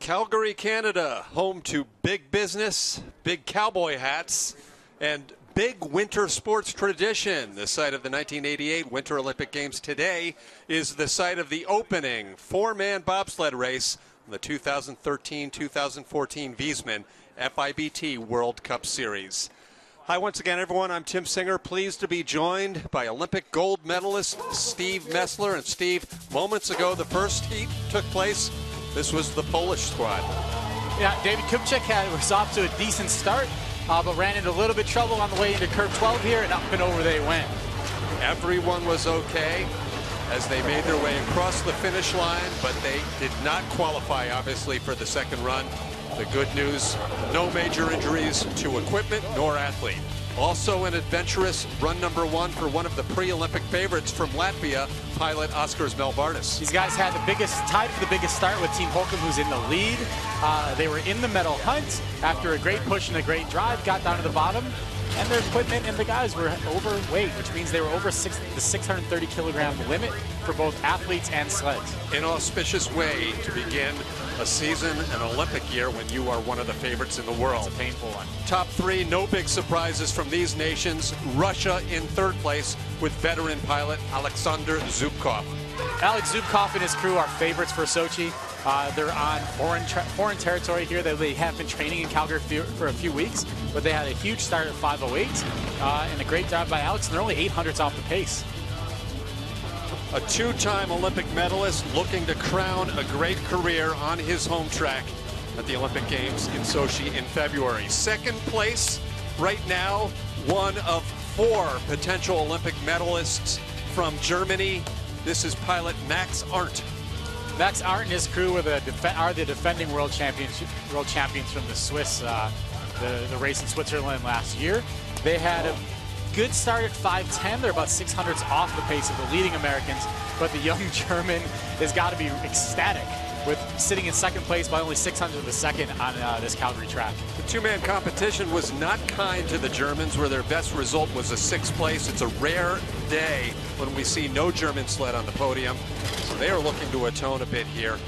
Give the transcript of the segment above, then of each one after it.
Calgary, Canada, home to big business, big cowboy hats, and big winter sports tradition. The site of the 1988 Winter Olympic Games today is the site of the opening four-man bobsled race in the 2013-2014 Viessmann FIBT World Cup Series. Hi once again, everyone. I'm Tim Singer, pleased to be joined by Olympic gold medalist Steve Messler. And Steve, moments ago, the first heat took place. This was the Polish squad. Yeah, David Kupchak was off to a decent start, but ran into a little bit of trouble on the way into curve 12 here, and up and over they went. Everyone was okay as they made their way across the finish line, but they did not qualify, obviously, for the second run. The good news, no major injuries to equipment nor athlete. Also an adventurous run number one for one of the pre-Olympic favorites from Latvia, pilot Oskars Melbardis. These guys had tied for the biggest start with Team Holcomb, who's in the lead. They were in the medal hunt after a great push and a great drive, got down to the bottom, and their equipment and the guys were overweight, which means they were over the 630 kilogram limit for both athletes and sleds. An auspicious way to begin a season, an Olympic year, when you are one of the favorites in the world. It's a painful one. Top three, no big surprises from these nations. Russia in third place with veteran pilot Alexander Zubkov. Alex Zubkov and his crew are favorites for Sochi. They're on foreign territory here. They have been training in Calgary for a few weeks, but they had a huge start at 5:08 and a great job by Alex, and they're only 800ths off the pace. A two-time Olympic medalist looking to crown a great career on his home track at the Olympic Games in Sochi in February. Second place right now, one of four potential Olympic medalists from Germany. This is pilot Max Arndt. Max Arndt and his crew are the defending world champions from the Swiss, the race in Switzerland last year. They had a good start at 5:10. They're about 600ths off the pace of the leading Americans, but the young German has got to be ecstatic with sitting in second place by only 600th of a second on this Calgary track. The two-man competition was not kind to the Germans, where their best result was a sixth place. It's a rare day when we see no German sled on the podium, so they are looking to atone a bit here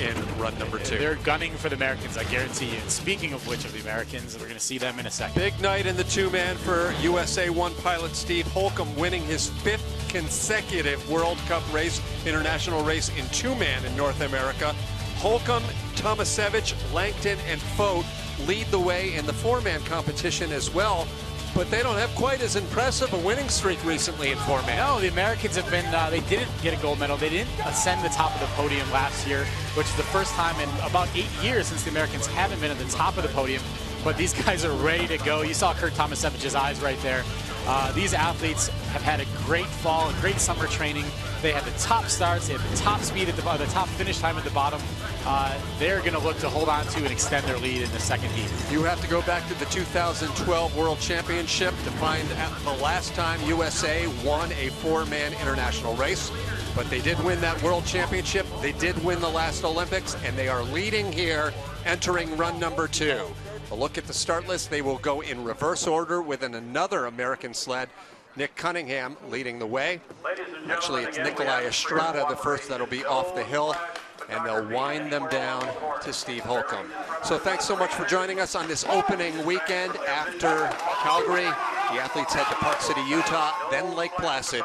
in run number two. They're gunning for the Americans, I guarantee you. And speaking of which of the Americans, we're going to see them in a second. Big night in the two-man for USA 1 pilot Steve Holcomb, winning his fifth consecutive World Cup race, international race in two-man in North America. Holcomb, Tomasevich, Langton, and Fote lead the way in the four-man competition as well, but they don't have quite as impressive a winning streak recently in four-man. No, the Americans have been, they didn't get a gold medal. They didn't ascend the top of the podium last year, which is the first time in about 8 years since the Americans haven't been at the top of the podium. But these guys are ready to go. You saw Kurt Tomasevich's eyes right there. These athletes have had a great fall, a great summer training. They had the top starts, they had the top speed at the top finish time at the bottom. They're going to look to hold on to and extend their lead in the second heat. You have to go back to the 2012 World Championship to find the last time USA won a four-man international race. But they did win that World Championship. They did win the last Olympics, and they are leading here, entering run number two. A look at the start list. They will go in reverse order with another American sled. Nick Cunningham leading the way. Actually, it's Nikolai Estrada, the first that'll be off the hill, and they'll wind them down to Steve Holcomb. So thanks so much for joining us on this opening weekend after Calgary. The athletes head to Park City, Utah, then Lake Placid,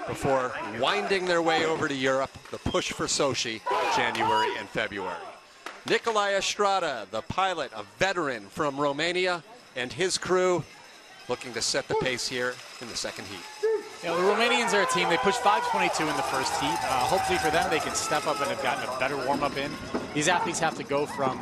before winding their way over to Europe, the push for Sochi, January and February. Nikolai Estrada, the pilot, a veteran from Romania, and his crew looking to set the pace here in the second heat. You know, the Romanians are a team. They pushed 5:22 in the first heat. Hopefully for them, they can step up and have gotten a better warm-up in. These athletes have to go from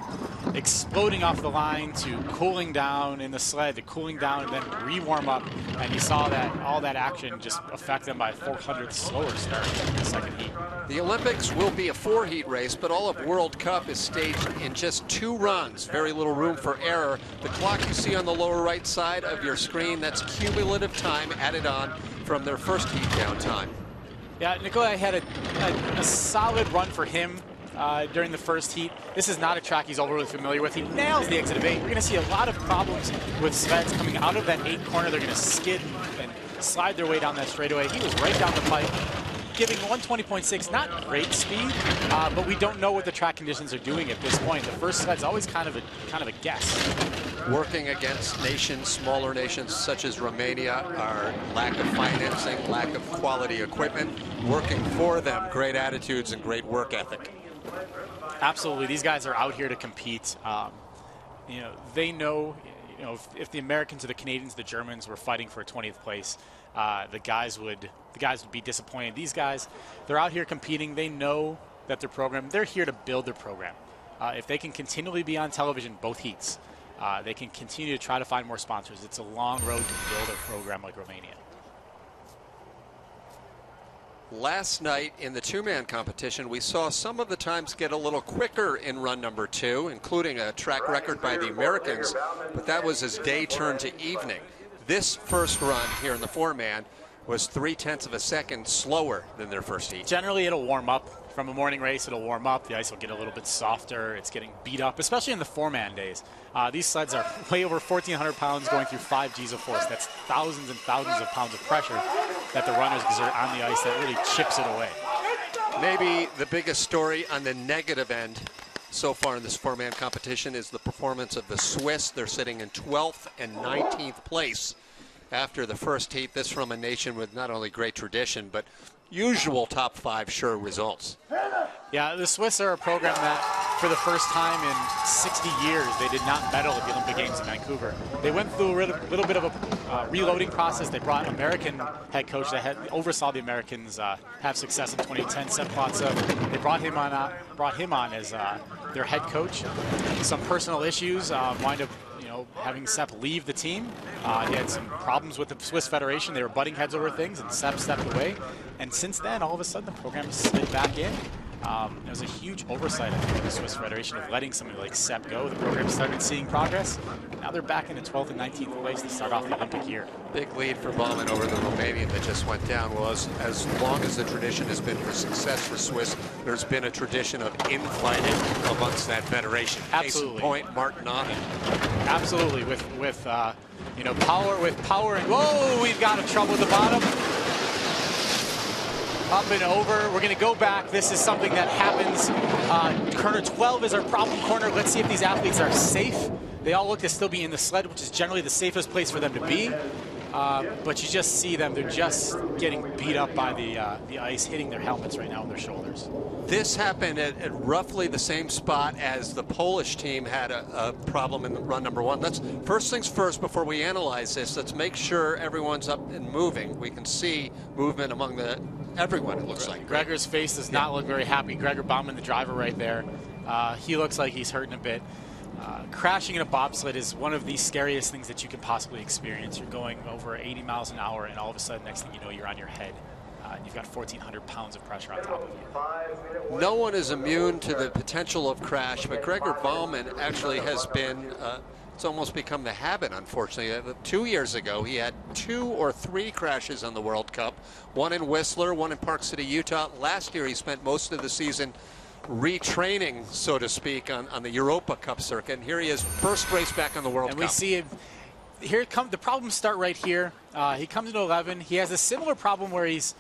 exploding off the line to cooling down in the sled to cooling down and then re-warm up. And you saw that all that action just affect them by a 400th slower start in the second heat. The Olympics will be a four-heat race, but all of World Cup is staged in just two runs. Very little room for error. The clock you see on the lower right side of your screen, that's cumulative time added on from their first heat down time. Yeah, Nikolai had a solid run for him during the first heat. This is not a track he's overly familiar with. He nails the exit of 8. We're going to see a lot of problems with sleds coming out of that 8 corner. They're going to skid and slide their way down that straightaway. He was right down the pipe. giving 120.6, not great speed, but we don't know what the track conditions are doing at this point. The first sled's always kind of a guess. Working against nations, smaller nations such as Romania, our lack of financing, lack of quality equipment, working for them, great attitudes and great work ethic. Absolutely, these guys are out here to compete. You know, they know, you know, if the Americans or the Canadians, the Germans were fighting for 20th place, the guys would be disappointed. These guys, they're out here competing. They know that their program, they're here to build their program. If they can continually be on television, both heats, they can continue to try to find more sponsors. It's a long road to build a program like Romania. Last night in the two-man competition, we saw some of the times get a little quicker in run number 2, including a track record by the Americans, but that was as day turned to evening. This first run here in the four-man was 0.3 of a second slower than their first heat. Generally, it'll warm up. From a morning race, it'll warm up. The ice will get a little bit softer. It's getting beat up, especially in the four-man days. These sleds are way over 1,400 pounds going through 5 Gs of force. That's thousands and thousands of pounds of pressure that the runners exert on the ice that really chips it away. Maybe the biggest story on the negative end so far in this four-man competition is the performance of the Swiss. They're sitting in 12th and 19th place after the first heat. This from a nation with not only great tradition, but usual top 5 sure results. Yeah, the Swiss are a program that for the first time in 60 years, they did not medal at the Olympic Games in Vancouver. They went through a little bit of a reloading process. They brought an American head coach that oversaw the Americans have success in 2010, Sepp Platza. They brought him on as their head coach. Some personal issues wind up having Sepp leave the team. He had some problems with the Swiss Federation. They were butting heads over things, and Sepp stepped away. And since then, all of a sudden, the program slid back in. There was a huge oversight, I think, of the Swiss Federation of letting somebody like Sepp go. The program started seeing progress. Now they're back into 12th and 19th place to start off the Olympic year. Big lead for Baumann over the Romanian that just went down. Well, as long as the tradition has been for success for Swiss, there's been a tradition of infighting amongst that federation. Absolutely. Case in point, Martin Ahmed. Absolutely, with power and whoa, we've got a trouble at the bottom. Up and over. We're going to go back. This is something that happens. Corner 12 is our problem corner. Let's see if these athletes are safe. They all look to still be in the sled, which is generally the safest place for them to be. But you just see them. They're just getting beat up by the ice, hitting their helmets right now with their shoulders. This happened at roughly the same spot as the Polish team had a problem in run number 1. Let's first things first, before we analyze this, let's make sure everyone's up and moving. We can see movement among everyone, it looks like. Gregor's face does not look very happy. Gregor Baumann, the driver right there, he looks like he's hurting a bit. Crashing in a bobsled is one of the scariest things that you can possibly experience. You're going over 80 miles an hour, and all of a sudden, next thing you know, you're on your head. And you've got 1,400 pounds of pressure on top of you. No one is immune to the potential of crash, but Gregor Baumann actually has been, it's almost become the habit, unfortunately. 2 years ago, he had 2 or 3 crashes on the World Cup, one in Whistler, one in Park City, Utah. Last year, he spent most of the season retraining, so to speak, on the Europa Cup circuit. And here he is, first race back on the World Cup. And we see him. Here come the problems start right here. He comes into 11. He has a similar problem where he's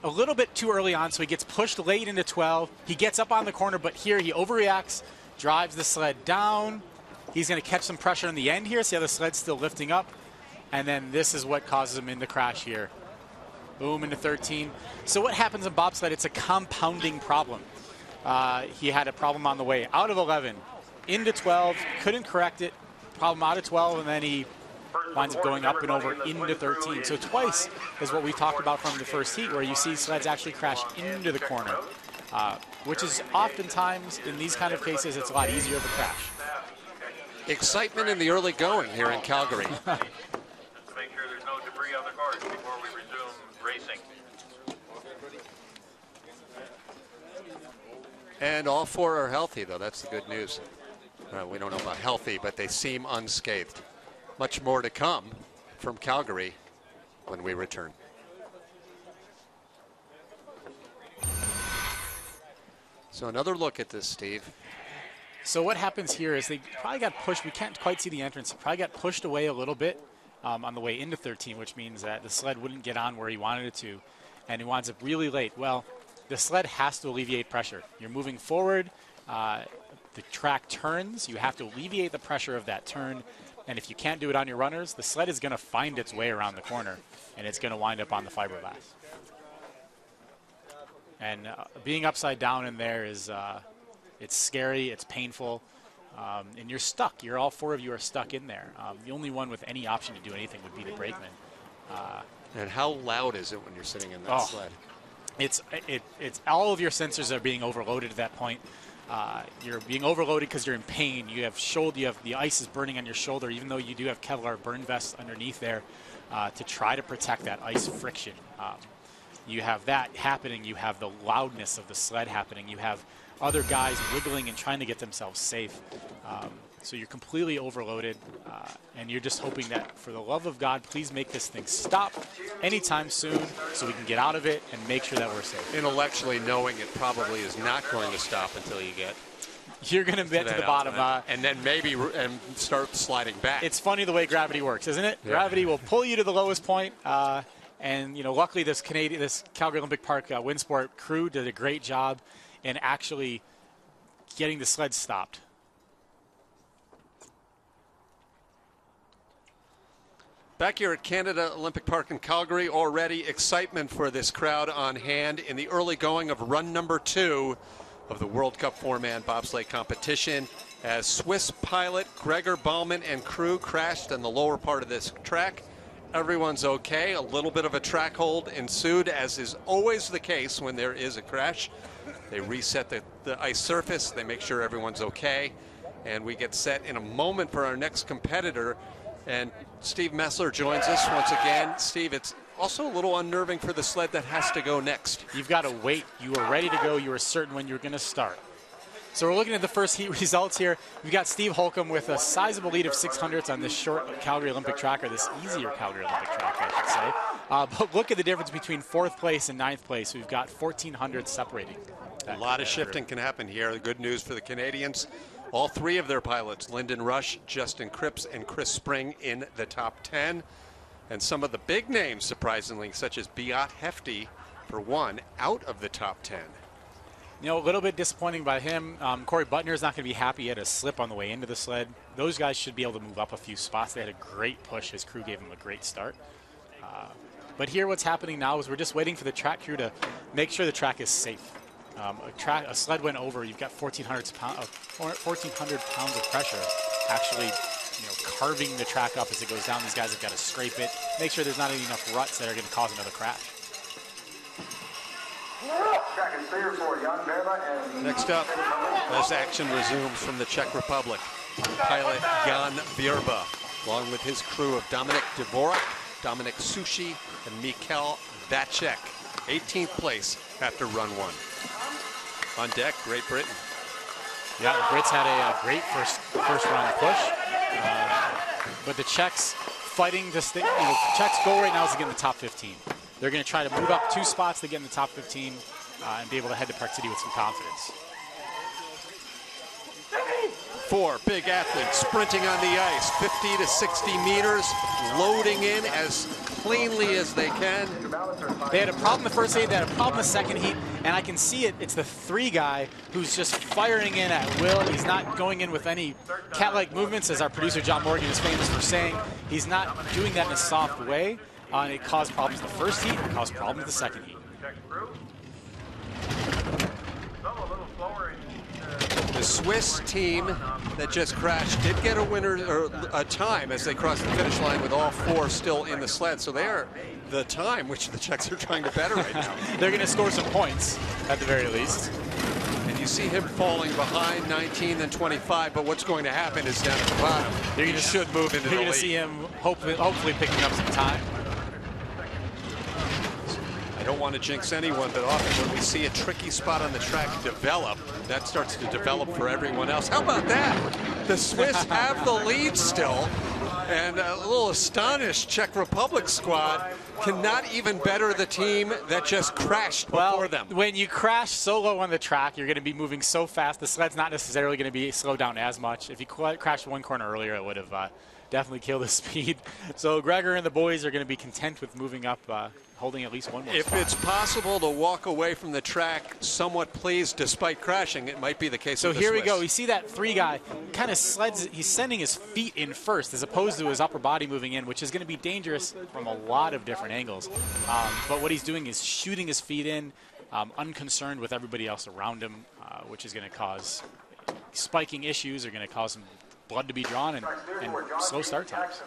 a little bit too early on, so he gets pushed late into 12. He gets up on the corner, but here he overreacts, drives the sled down. He's going to catch some pressure in the end here. See how the sled's still lifting up? And then this is what causes him into crash here. Boom, into 13. So what happens in bobsled? It's a compounding problem. He had a problem on the way out of 11, into 12, couldn't correct it, problem out of 12, and then he winds up going up and over into 13. So twice is what we talked about from the first heat, where you see sleds actually crash into the corner, which is oftentimes, in these kind of cases, it's a lot easier of a crash. Excitement in the early going here in Calgary. Make sure there's no debris on the cars before we resume racing. And all 4 are healthy, though. That's the good news. We don't know about healthy, but they seem unscathed. Much more to come from Calgary when we return. So another look at this, Steve. So what happens here is they probably got pushed. We can't quite see the entrance. Probably got pushed away a little bit on the way into 13, which means that the sled wouldn't get on where he wanted it to. and it winds up really late. Well, the sled has to alleviate pressure. You're moving forward. The track turns. You have to alleviate the pressure of that turn. And if you can't do it on your runners, the sled is going to find its way around the corner, and it's going to wind up on the fiberglass. And being upside down in there is it's scary, it's painful, and you're stuck. All four of you are stuck in there. The only one with any option to do anything would be the brakeman. And how loud is it when you're sitting in that sled? It's all of your sensors are being overloaded at that point. You're being overloaded because you're in pain. You have the ice is burning on your shoulder, even though you do have Kevlar burn vests underneath there to try to protect that ice friction. You have that happening. You have the loudness of the sled happening. You have other guys wiggling and trying to get themselves safe. So you're completely overloaded, and you're just hoping that, for the love of God, please make this thing stop anytime soon so we can get out of it and make sure that we're safe. Intellectually knowing it probably is not going to stop until you get... You're going to get to the bottom. And then maybe start sliding back. It's funny the way gravity works, isn't it? Yeah. Gravity will pull you to the lowest point. And, luckily this Calgary Olympic Park Windsport crew did a great job in actually getting the sled stopped. Back here at Canada Olympic Park in Calgary, already excitement for this crowd on hand in the early going of run number 2 of the World Cup 4-man bobsleigh competition, as Swiss pilot Gregor Baumann and crew crashed in the lower part of this track. Everyone's okay. A little bit of a track hold ensued, as is always the case when there is a crash. They reset the ice surface. They make sure everyone's okay. And we get set in a moment for our next competitor. And Steve Messler joins us once again. Steve, it's also a little unnerving for the sled that has to go next. You've got to wait. You are ready to go. You are certain when you're going to start. So we're looking at the first heat results here. We've got Steve Holcomb with a sizable lead of 600ths on this short Calgary Olympic track, or this easier Calgary Olympic track, I should say. But look at the difference between 4th place and 9th place. We've got 1,400 separating. A lot of shifting can happen here. The good news for the Canadians, all 3 of their pilots, Lyndon Rush, Justin Cripps, and Chris Spring, in the top 10. And some of the big names, surprisingly, such as Beat Hefty, for one, out of the top 10. A little bit disappointing by him. Corey Butner is not going to be happy. He had a slip on the way into the sled. Those guys should be able to move up a few spots. They had a great push. His crew gave him a great start. But here what's happening now is we're just waiting for the track crew to make sure the track is safe. A sled went over. You've got 1,400 pounds of pressure actually carving the track up as it goes down. These guys have got to scrape it, make sure there's not enough ruts that are going to cause another crash. Next up, as action resumes from the Czech Republic, pilot Jan Vierba, along with his crew of Dominik Dvorak, Dominik Sushi, and Mikkel Vacek, 18th place after run 1. On deck, Great Britain. Yeah, the Brits had a great first round push, but the Czechs fighting to stay. Czechs' goal right now is to get in the top 15. They're going to try to move up 2 spots to get in the top 15 and be able to head to Park City with some confidence. 4 big athletes sprinting on the ice, 50 to 60 meters, loading in as cleanly as they can. They had a problem the first heat, they had a problem the second heat, and I can see it. It's the 3 guy who's just firing in at will. He's not going in with any cat-like movements, as our producer John Morgan is famous for saying. He's not doing that in a soft way. And it caused problems the first heat, it caused problems the second heat. The Swiss team that just crashed did get a winner, or a time, as they crossed the finish line with all 4 still in the sled. So they are the time which the Czechs are trying to better right now. They're going to score some points at the very least. And you see him falling behind 19 and 25, but what's going to happen is down at the bottom. He should move into the lead. You're going to see him hopefully picking up some time. I don't want to jinx anyone, but often when we see a tricky spot on the track develop, that starts to develop for everyone else. How about that? The Swiss have the lead still, and a little astonished Czech Republic squad cannot even better the team that just crashed before them. When you crash so low on the track, you're going to be moving so fast. The sled's not necessarily going to be slowed down as much. If you crashed 1 corner earlier, it would have definitely kill the speed. So Gregor and the boys are going to be content with moving up, holding at least one more If spot. it's possible to walk away from the track somewhat pleased despite crashing, it might be the case. So with the here we Swiss. go. We see that 3 guy kind of sleds. He's sending his feet in first as opposed to his upper body moving in, which is going to be dangerous from a lot of different angles. But what he's doing is shooting his feet in, unconcerned with everybody else around him, which is going to cause spiking issues, are going to cause some blood to be drawn and slow start times.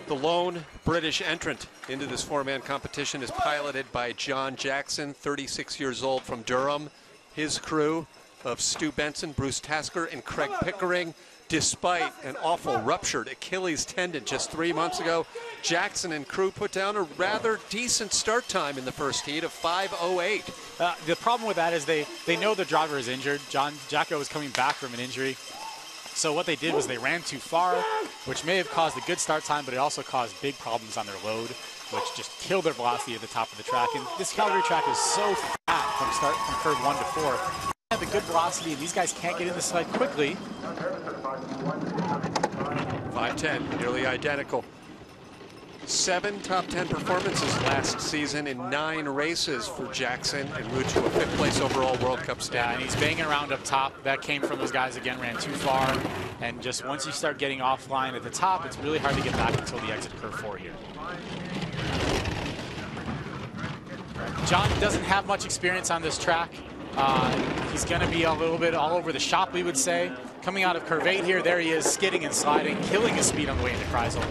The lone British entrant into this 4-man competition is piloted by John Jackson, 36 years old, from Durham. His crew of Stu Benson, Bruce Tasker, and Craig Pickering. Despite an awful ruptured Achilles tendon just 3 months ago, Jackson and crew put down a rather decent start time in the first heat of 5:08. The problem with that is they know the driver is injured. Jacko was coming back from an injury. So what they did was they ran too far, which may have caused a good start time, but it also caused big problems on their load, which just killed their velocity at the top of the track. And this Calgary track is so fat from curve 1 to 4. They have a good velocity, and these guys can't get in the sled quickly. 5:10, nearly identical. 7 top 10 performances last season in 9 races for Jackson, and moved to a 5th place overall World Cup Yeah, standing. and he's banging around up top. That came from those guys, again, ran too far. And just once you start getting offline at the top, it's really hard to get back until the exit curve 4 here. John doesn't have much experience on this track. He's going to be a little bit all over the shop, we would say. Coming out of curve 8 here, there he is, skidding and sliding, killing his speed on the way into Kreisel.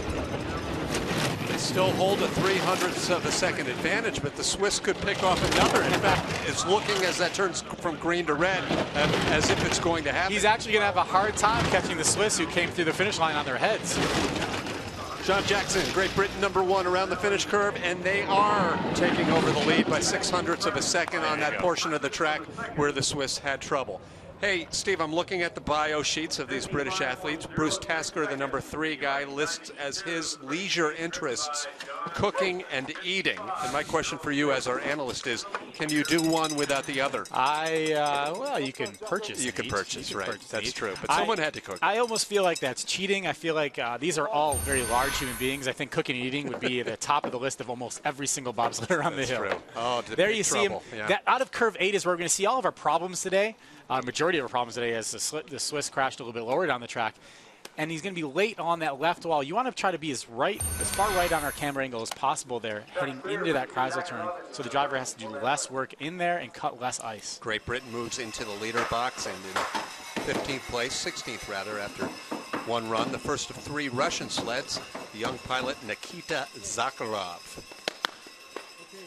They still hold a 0.03 of a second advantage, but the Swiss could pick off another. In fact, it's looking as that turns from green to red as if it's going to happen. He's actually going to have a hard time catching the Swiss who came through the finish line on their heads. John Jackson, Great Britain #1 around the finish curve, and they are taking over the lead by 0.06 of a second on that portion of the track where the Swiss had trouble. Hey, Steve, I'm looking at the bio sheets of these British athletes. Bruce Tasker, the #3 guy, lists as his leisure interests cooking and eating. And my question for you as our analyst is, can you do one without the other? Well, you can purchase. You can purchase, right. That's meat. true. But someone had to cook. I almost feel like that's cheating. I feel like these are all very large human beings. I think cooking and eating would be at the top of the list of almost every single bobsledder on the hill. True. Oh, there you see him. Yeah. That, out of curve 8 is where we're going to see all of our problems today. Majority of our problems today as the Swiss crashed a little bit lower down the track. And he's going to be late on that left wall. You want to try to be as far right on our camera angle as possible there, heading into that Kreisel turn, so the driver has to do less work in there and cut less ice. Great Britain moves into the leader box and in 15th place, 16th rather, after one run. The first of 3 Russian sleds, the young pilot Nikita Zakharov.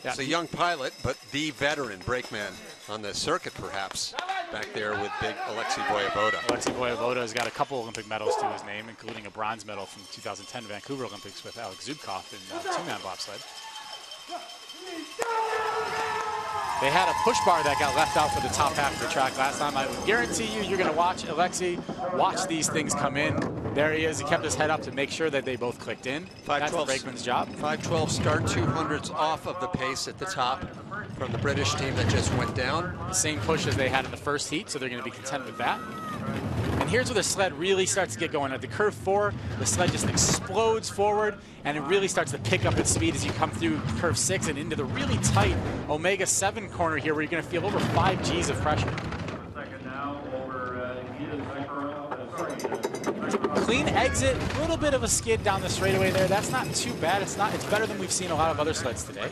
Yeah. He's a young pilot, but the veteran brakeman on the circuit, perhaps, back there with big Alexei Voyevoda. Alexei Voyevoda has got a couple Olympic medals to his name, including a bronze medal from 2010 Vancouver Olympics with Alex Zubkov in 2-man bobsled. They had a push bar that got left out for the top half of the track last time. I would guarantee you're going to watch Alexei watch these things come in. There he is. He kept his head up to make sure that they both clicked in. That's the brakeman's job. 5:12 start, 200s off of the pace at the top from the British team that just went down. The same push as they had in the first heat, so they're going to be content with that. And here's where the sled really starts to get going. At the curve 4, the sled just explodes forward, and it really starts to pick up its speed as you come through curve 6 and into the really tight Omega 7 corner here, where you're going to feel over 5 Gs of pressure. Clean exit, a little bit of a skid down the straightaway there. That's not too bad. It's better than we've seen a lot of other sleds today.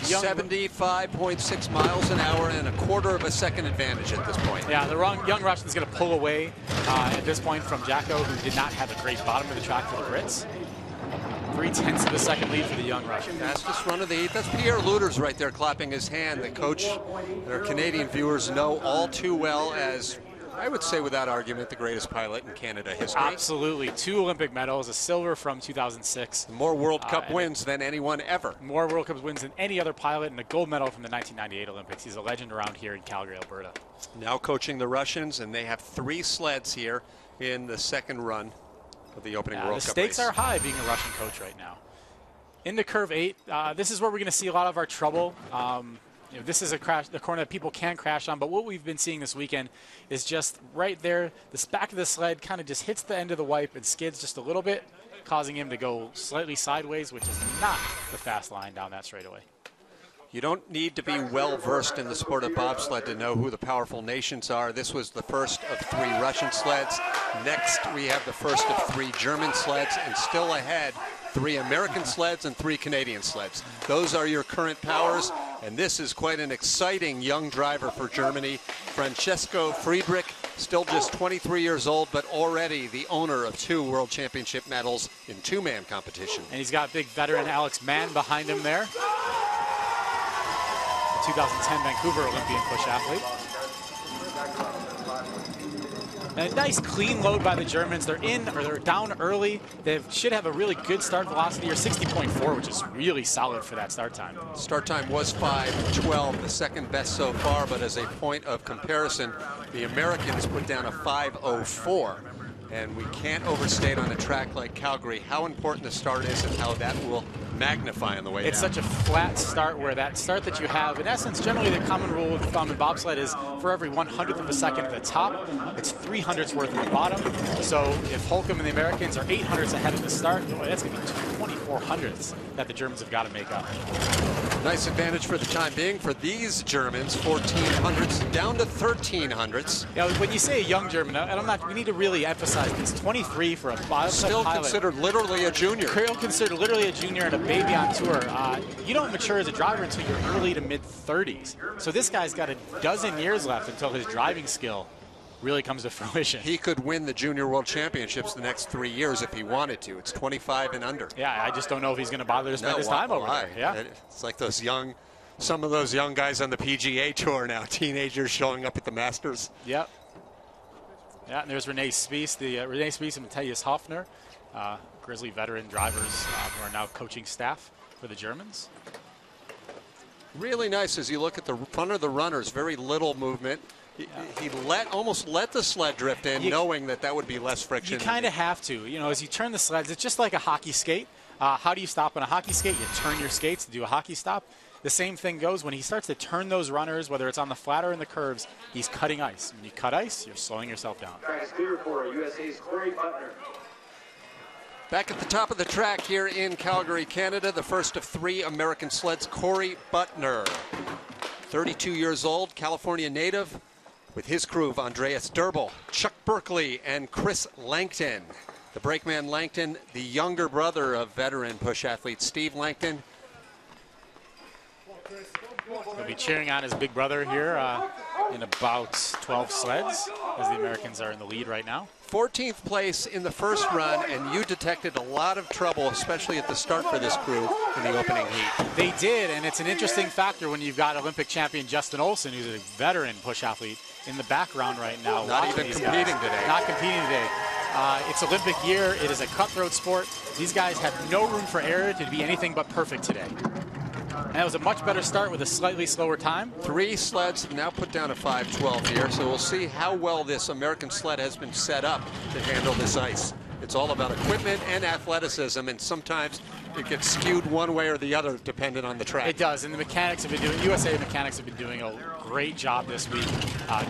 75.6 miles an hour and a 1/4 of a second advantage at this point. Yeah, the young Russian's going to pull away at this point from Jacko, who did not have a great bottom of the track for the Brits. 0.3 of a second lead for the young Russian. Fastest run of the heat. That's Pierre Lueders right there clapping his hand. The coach that our Canadian viewers know all too well as, I would say without argument, the greatest pilot in Canada history. Absolutely. 2 Olympic medals, a silver from 2006. More World Cup wins than anyone ever. More World Cup wins than any other pilot, and a gold medal from the 1998 Olympics. He's a legend around here in Calgary, Alberta. Now coaching the Russians, and they have 3 sleds here in the second run of the opening World Cup The stakes race. are high being a Russian coach right now. Into curve 8, this is where we're going to see a lot of our trouble. You know, this is a corner that people can crash on, but what we've been seeing this weekend is just right there, the back of the sled kind of just hits the end of the wipe and skids just a little bit, causing him to go slightly sideways, which is not the fast line down that straightaway. You don't need to be well-versed in the sport of bobsled to know who the powerful nations are. This was the first of 3 Russian sleds. Next, we have the first of 3 German sleds, and still ahead, 3 American sleds and 3 Canadian sleds. Those are your current powers, and this is quite an exciting young driver for Germany. Francesco Friedrich, still just 23 years old, but already the owner of 2 World Championship medals in 2-man competition. And he's got big veteran Alex Mann behind him there. 2010 Vancouver Olympian push athlete. And a nice clean load by the Germans. They're down early. They should have a really good start velocity, or 60.4, which is really solid for that start time. Start time was 5:12, the second best so far, but as a point of comparison, the Americans put down a 5:04. And we can't overstate on a track like Calgary how important the start is and how that will magnify on the way It's down. such a flat start, where that start that you have, in essence, generally the common rule of thumb in bobsled is for every 100th of a second at the top, it's 300ths worth at the bottom. So if Holcomb and the Americans are 800ths ahead at the start, boy, that's going to be 2400ths that the Germans have got to make up. Nice advantage for the time being for these Germans, 1400ths down to 1300ths. Yeah, when you say a young German, and we need to really emphasize this, 23 for a bobsled Still pilot. considered literally a junior. Still considered literally a junior and a baby on tour. You don't mature as a driver until you're early to mid-30s. So this guy's got a dozen years left until his driving skill really comes to fruition. He could win the Junior World Championships the next 3 years if he wanted to. It's 25 and under. Yeah, I just don't know if he's going to bother to spend his time over there. Yeah, it's like some of those young guys on the PGA Tour now, teenagers showing up at the Masters. Yep. Yeah, and there's Renee Spiess, Renee Spiess and Matthias Hoffner, Grizzly veteran drivers who are now coaching staff for the Germans. Really nice as you look at the front of the runners, very little movement. He almost let the sled drift in, knowing that would be less friction. You kind of have to. You know, as you turn the sleds, it's just like a hockey skate. How do you stop on a hockey skate? You turn your skates to do a hockey stop. The same thing goes when he starts to turn those runners, whether it's on the flat or in the curves, he's cutting ice. When you cut ice, you're slowing yourself down. USA's Corey Butner. Back at the top of the track here in Calgary, Canada, the first of 3 American sleds, Corey Butner. 32 years old, California native, with his crew of Andreas Durbel, Chuck Berkeley, and Chris Langton. The brakeman Langton, the younger brother of veteran push athlete Steve Langton. He'll be cheering on his big brother here in about 12 sleds, as the Americans are in the lead right now. 14th place in the first run, and you detected a lot of trouble, especially at the start for this crew in the opening heat. They did, and it's an interesting factor when you've got Olympic champion Justin Olson, who's a veteran push athlete, in the background right now. Not even competing today. Not competing today. It's Olympic year. It is a cutthroat sport. These guys have no room for error to be anything but perfect today. And that was a much better start with a slightly slower time. 3 sleds have now put down a 5:12 here, so we'll see how well this American sled has been set up to handle this ice. It's all about equipment and athleticism, and sometimes it gets skewed one way or the other depending on the track. It does, and the mechanics have been doing, USA mechanics have been doing a great job this week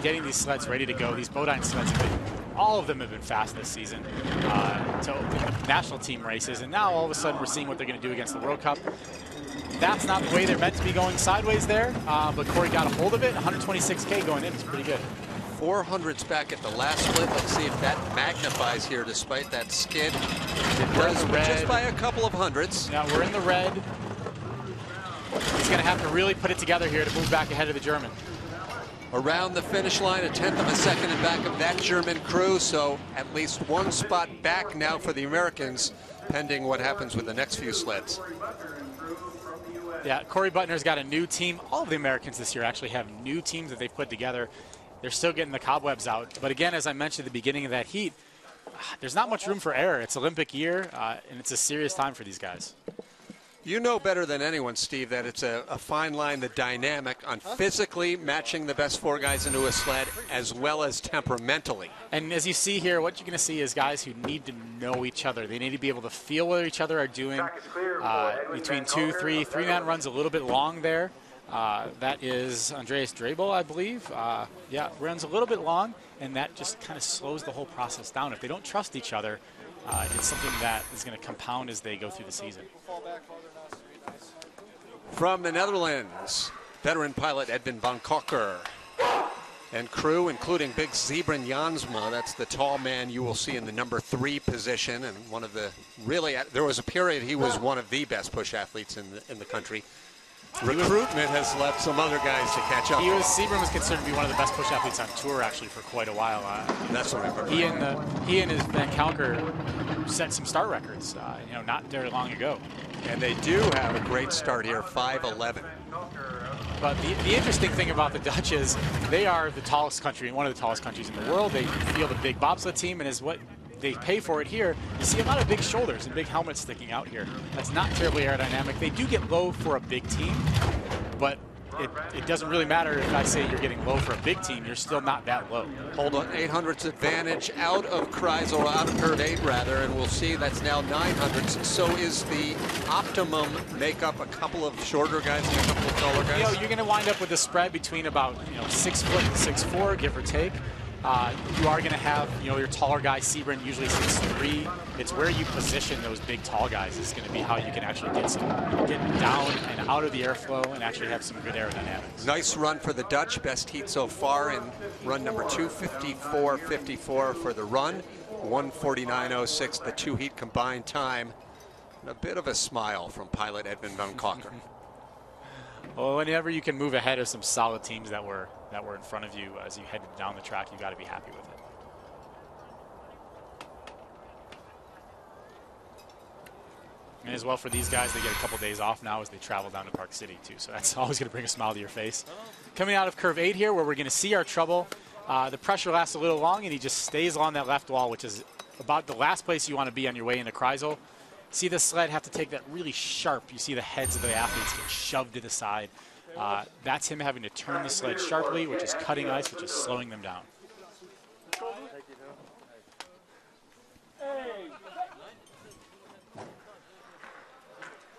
getting these sleds ready to go. These Bodine sleds have been, all of them have been fast this season to open the national team races, and now all of a sudden we're seeing what they're going to do against the World Cup. That's not the way they're meant to be going sideways there, but Corey got a hold of it. 126K going in, it's pretty good. 400s back at the last split. Let's see if that magnifies here despite that skid. It does, but just by a couple of hundredths. Now we're in the red. He's going to have to really put it together here to move back ahead of the German. Around the finish line, a 1/10 of a second in back of that German crew, so at least 1 spot back now for the Americans, pending what happens with the next few sleds. Yeah, Corey Butner's got a new team. All of the Americans this year actually have new teams that they've put together. They're still getting the cobwebs out. But again, as I mentioned at the beginning of that heat, there's not much room for error. It's Olympic year, and it's a serious time for these guys. You know better than anyone, Steve, that it's a fine line, the dynamic on physically matching the best 4 guys into a sled as well as temperamentally. And as you see here, what you're going to see is guys who need to know each other. They need to be able to feel what each other are doing. Between 2, 3 man runs a little bit long there. That is Andreas Drabel, I believe. Yeah, runs a little bit long, and that just kind of slows the whole process down. If they don't trust each other, it's something that is going to compound as they go through the season. From the Netherlands, veteran pilot Edwin van Kokker and crew, including big Zebran Jansma. That's the tall man you will see in the number 3 position, and one of the there was a period he was one of the best push athletes in the country. Recruitment has left some other guys to catch up. Zebran was considered to be one of the best push athletes on tour, actually, for quite a while. That's what I remember. He and his Van Kalker set some start records, not very long ago. And they do have a great start here, 5'11". But the interesting thing about the Dutch is they are the tallest country, one of the tallest countries in the world. They field a big bobsled team, and is what they pay for it here. You see a lot of big shoulders and big helmets sticking out here. That's not terribly aerodynamic. They do get low for a big team, but it doesn't really matter if I say you're getting low for a big team. You're still not that low. Hold on, 800's advantage out of Kreisel, or out of curve 8 rather, and we'll see that's now 900s. So is the optimum make up a couple of shorter guys and a couple of taller guys? You're going to wind up with a spread between about 6 foot and 6'4", give or take. You are going to have, your taller guy, Zebran, usually 6'3". It's where you position those big, tall guys is going to be how you can actually get down and out of the airflow and actually have some good aerodynamics. Nice run for the Dutch. Best heat so far in run number 2, 54.54 for the run, 149.06 the 2 heat combined time. And a bit of a smile from pilot Edwin van Kokker. Well, whenever you can move ahead of some solid teams that were in front of you as you headed down the track, you got to be happy with it. And as well for these guys, they get a couple days off now as they travel down to Park City too. So that's always going to bring a smile to your face. Coming out of curve 8 here, where we're going to see our trouble. The pressure lasts a little long, and he just stays along that left wall, which is about the last place you want to be on your way into Kreisel. See the sled have to take that really sharp. You see the heads of the athletes get shoved to the side. That's him having to turn the sled sharply, which is cutting ice, which is slowing them down.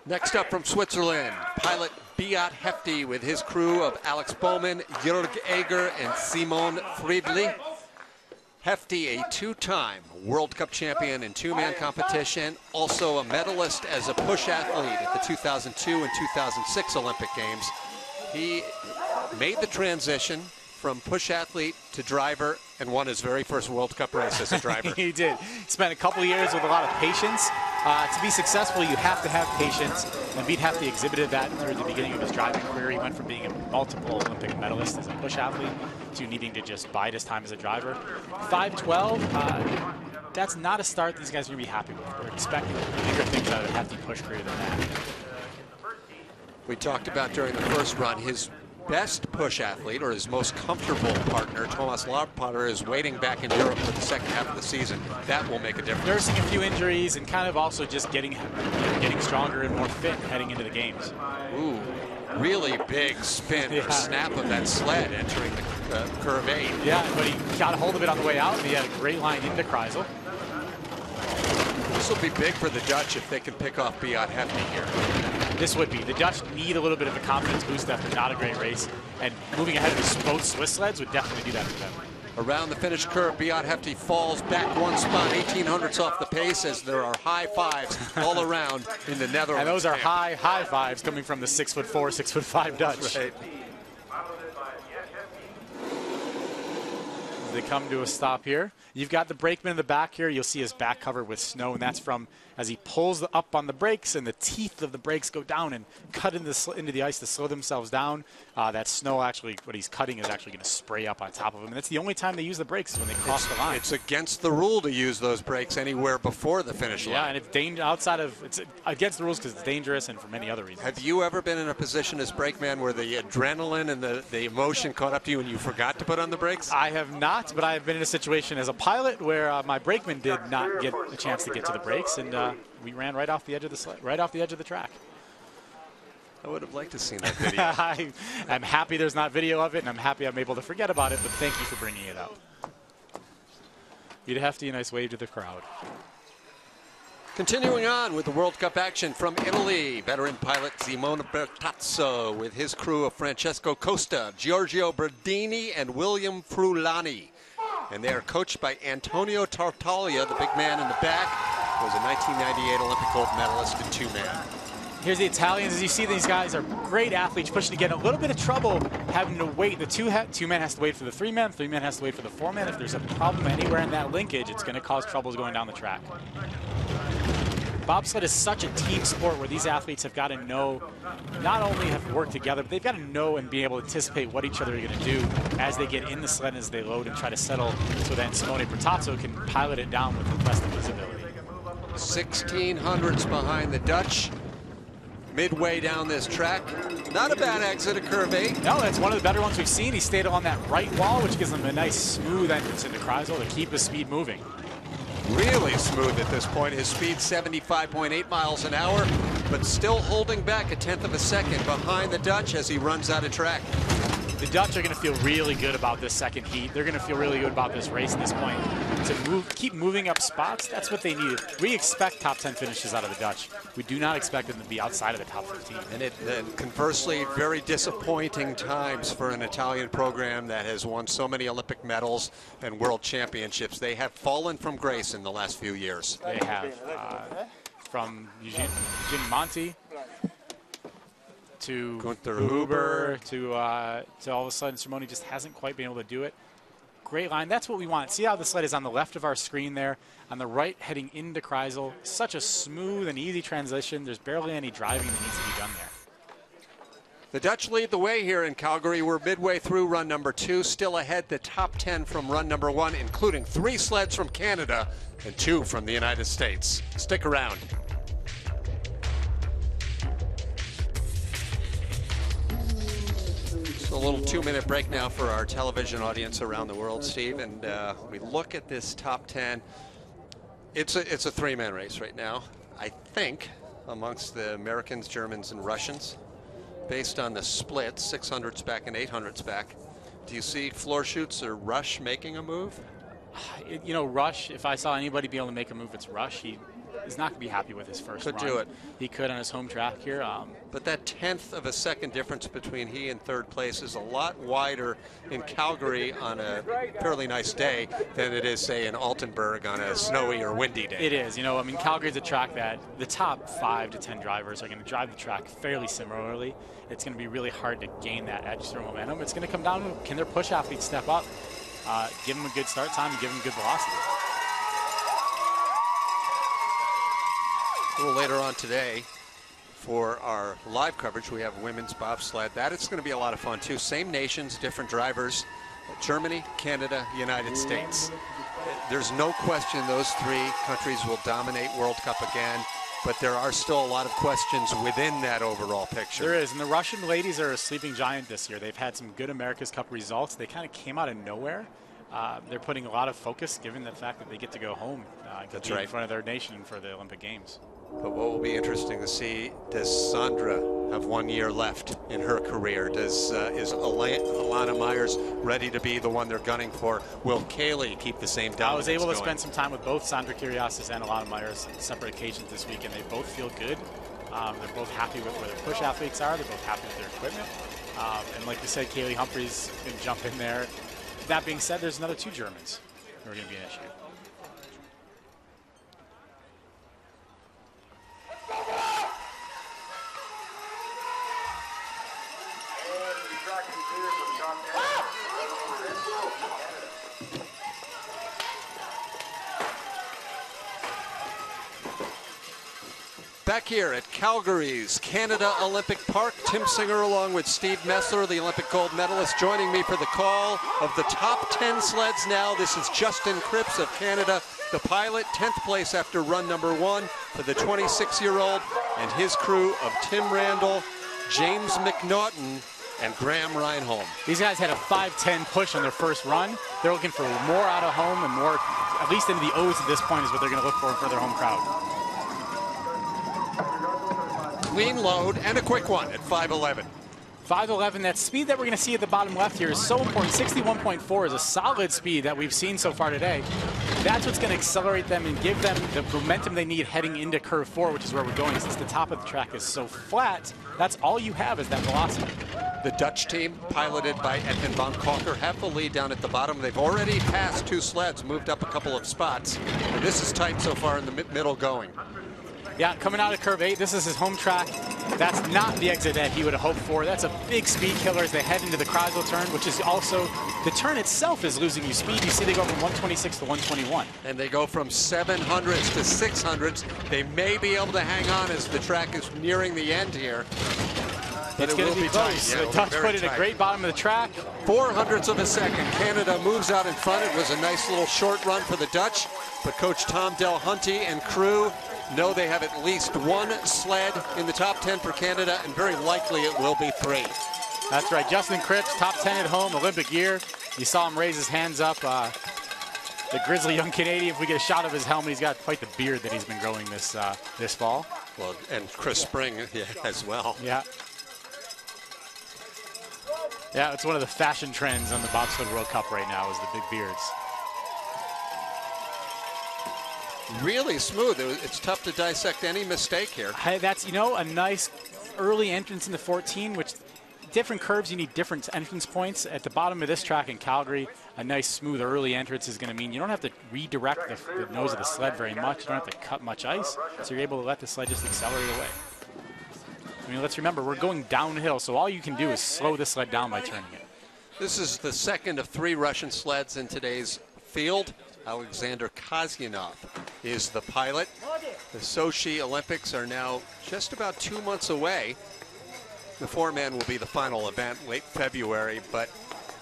Next up from Switzerland, pilot Beat Hefty with his crew of Alex Bowman, Jörg Eger, and Simon Friedli. Hefty, a 2-time World Cup champion in 2-man competition, also a medalist as a push athlete at the 2002 and 2006 Olympic Games. He made the transition from push athlete to driver and won his very first World Cup race as a driver. He did. Spent a couple of years with a lot of patience. To be successful, you have to have patience, and Beat Hefty exhibited that through the beginning of his driving career. He went from being a multiple Olympic medalist as a push athlete to needing to just bide his time as a driver. 5.12, that's not a start these guys are going to be happy with. We're expecting bigger things out of a Hefty push career than that. We talked about during the first run, his best push athlete, or his most comfortable partner, Thomas Larpotter, is waiting back in Europe for the second half of the season. That will make a difference. Nursing a few injuries and kind of also just getting stronger and more fit heading into the games. Ooh, really big spin or snap of that sled entering the curve 8. Yeah, but he got a hold of it on the way out, and he had a great line into Kreisel. This will be big for the Dutch if they can pick off Beat Hefty here. This would be. The Dutch need a little bit of a confidence boost after not a great race, and moving ahead of both Swiss sleds would definitely do that for them. Around the finish curve, Beat Hefty falls back one spot, 1800s off the pace, as there are high fives all around in the Netherlands. And those are high fives coming from the 6'4", 6'5" Dutch. Right. They come to a stop here. You've got the brakeman in the back here. You'll see his back covered with snow, and that's from as he pulls up on the brakes, and the teeth of the brakes go down and cut into the ice to slow themselves down. That snow, actually, what he's cutting is actually going to spray up on top of him. And that's the only time they use the brakes is when they cross the line. It's against the rule to use those brakes anywhere before the finish line. Yeah, and it's it's against the rules because it's dangerous and for many other reasons. Have you ever been in a position as brakeman where the adrenaline and the emotion caught up to you and you forgot to put on the brakes? I have not, but I have been in a situation as a pilot where my brakeman did not get a chance to get to the brakes, and we ran right off the edge of the track. I would have liked to see that video. I'm happy there's not video of it, and I'm happy I'm able to forget about it, but thank you for bringing it up. Beat Hefty, a nice wave to the crowd. Continuing on with the World Cup action from Italy, veteran pilot Simone Bertazzo with his crew of Francesco Costa, Giorgio Berdini, and William Frullani. And they are coached by Antonio Tartaglia, the big man in the back, who was a 1998 Olympic gold medalist in two-man. Here's the Italians. As you see, these guys are great athletes, pushing to get in a little bit of trouble having to wait. The two-man has to wait for the three-man, three-man has to wait for the four-man. If there's a problem anywhere in that linkage, it's going to cause troubles going down the track. Bobsled is such a team sport where these athletes have got to know, not only have to work together, but they've got to know and be able to anticipate what each other are going to do as they get in the sled, as they load and try to settle, so then Simone Bertazzo can pilot it down with the best of visibility. 1600s behind the Dutch. Midway down this track. Not a bad exit at curve 8. No, that's one of the better ones we've seen. He stayed on that right wall, which gives him a nice smooth entrance into Kreisel to keep his speed moving. Really smooth at this point. His speed 75.8 miles an hour, but still holding back a tenth of a second behind the Dutch as he runs out of track. The Dutch are going to feel really good about this second heat. They're going to feel really good about this race at this point. To keep moving up spots, that's what they need. We expect top 10 finishes out of the Dutch. We do not expect them to be outside of the top 15. And conversely, very disappointing times for an Italian program that has won so many Olympic medals and world championships. They have fallen from grace in the last few years. They have. From Eugene Monti to Gunther Huber to all of a sudden Simone just hasn't quite been able to do it. Great line. That's what we want. See how the sled is on the left of our screen there, on the right heading into Kreisel. Such a smooth and easy transition. There's barely any driving that needs to be done there. The Dutch lead the way here in Calgary. We're midway through run number 2, still ahead the top 10 from run number 1, including 3 sleds from Canada and 2 from the United States. Stick around. A little 2-minute break now for our television audience around the world, Steve, and we look at this top 10. It's a 3-man race right now, I think, amongst the Americans, Germans, and Russians, based on the split, 600s back and 800s back. Do you see Floor Shoots or Rush making a move? You know, Rush, if I saw anybody be able to make a move, it's Rush. He is not going to be happy with his first run. Could do it. He could on his home track here. But that tenth of a second difference between he and third place is a lot wider in Calgary on a fairly nice day than it is, say, in Altenburg on a snowy or windy day. It is. You know, I mean, Calgary's a track that the top 5 to 10 drivers are going to drive the track fairly similarly. It's going to be really hard to gain that edge through momentum. It's going to come down to, can their push athletes step up, give them a good start time, and give them good velocity. A little later on today, for our live coverage, we have women's bobsled. That is going to be a lot of fun, too. Same nations, different drivers. Germany, Canada, United States. There's no question those 3 countries will dominate World Cup again, but there are still a lot of questions within that overall picture. There is, and the Russian ladies are a sleeping giant this year. They've had some good America's Cup results. They kind of came out of nowhere. They're putting a lot of focus, given the fact that they get to go home That's right. in front of their nation for the Olympic Games. But what will be interesting to see, does Sandra have 1 year left in her career? Is Alana Myers ready to be the one they're gunning for? Will Kaylee keep the same dominance I was able to going? spend some time with both Sandra Kyrgios and Alana Myers on separate occasions this week, and they both feel good. They're both happy with where their push athletes are. They're both happy with their equipment. And like you said, Kaylee Humphries can jump in there. That being said, there's another 2 Germans who are going to be an issue. Back here at Calgary's Canada Olympic Park, Tim Singer along with Steve Messler, the Olympic gold medalist, joining me for the call of the top 10 sleds now. This is Justin Cripps of Canada, the pilot, 10th place after run number 1 for the 26-year-old, and his crew of Tim Randall, James McNaughton, and Graham Reinholm. These guys had a 5:10 push on their first run. They're looking for more out of home and more, at least into the O's at this point, is what they're going to look for their home crowd. Clean load and a quick one at 5:11. 5:11, that speed that we're going to see at the bottom left here is so important. 61.4 is a solid speed that we've seen so far today. That's what's going to accelerate them and give them the momentum they need heading into curve 4, which is where we're going. Since the top of the track is so flat, that's all you have is that velocity. The Dutch team, piloted by Edmund van Kalker, have the lead down at the bottom. They've already passed 2 sleds, moved up a couple of spots. And this is tight so far in the middle going. Yeah, coming out of curve 8, this is his home track. That's not the exit that he would have hoped for. That's a big speed killer as they head into the Kreisel turn, which is also, the turn itself is losing you speed. You see they go from 126 to 121. And they go from 700s to 600s. They may be able to hang on as the track is nearing the end here. But it will be close. tight. Yeah, the Dutch put it at a great bottom of the track. 0.04 of a second. Canada moves out in front. It was a nice little short run for the Dutch, but Coach Tom Delhunty and crew know they have at least 1 sled in the top 10 for Canada, and very likely it will be 3. That's right. Justin Cripps, top 10 at home, Olympic year. You saw him raise his hands up. The grizzly young Canadian, if we get a shot of his helmet, he's got quite the beard that he's been growing this fall. Well, and Chris Spring as well. Yeah. Yeah, it's one of the fashion trends on the Bobsleigh World Cup right now is the big beards. Really smooth. It's tough to dissect any mistake here. That's, you know, a nice early entrance into 14, which different curves, you need different entrance points. At the bottom of this track in Calgary, a nice smooth early entrance is going to mean you don't have to redirect the nose of the sled very much. You don't have to cut much ice, so you're able to let the sled just accelerate away. I mean, let's remember, we're going downhill, so all you can do is slow the sled down by turning it. This is the second of 3 Russian sleds in today's field. Alexander Kazyanov is the pilot. The Sochi Olympics are now just about 2 months away. The 4-man will be the final event late February, but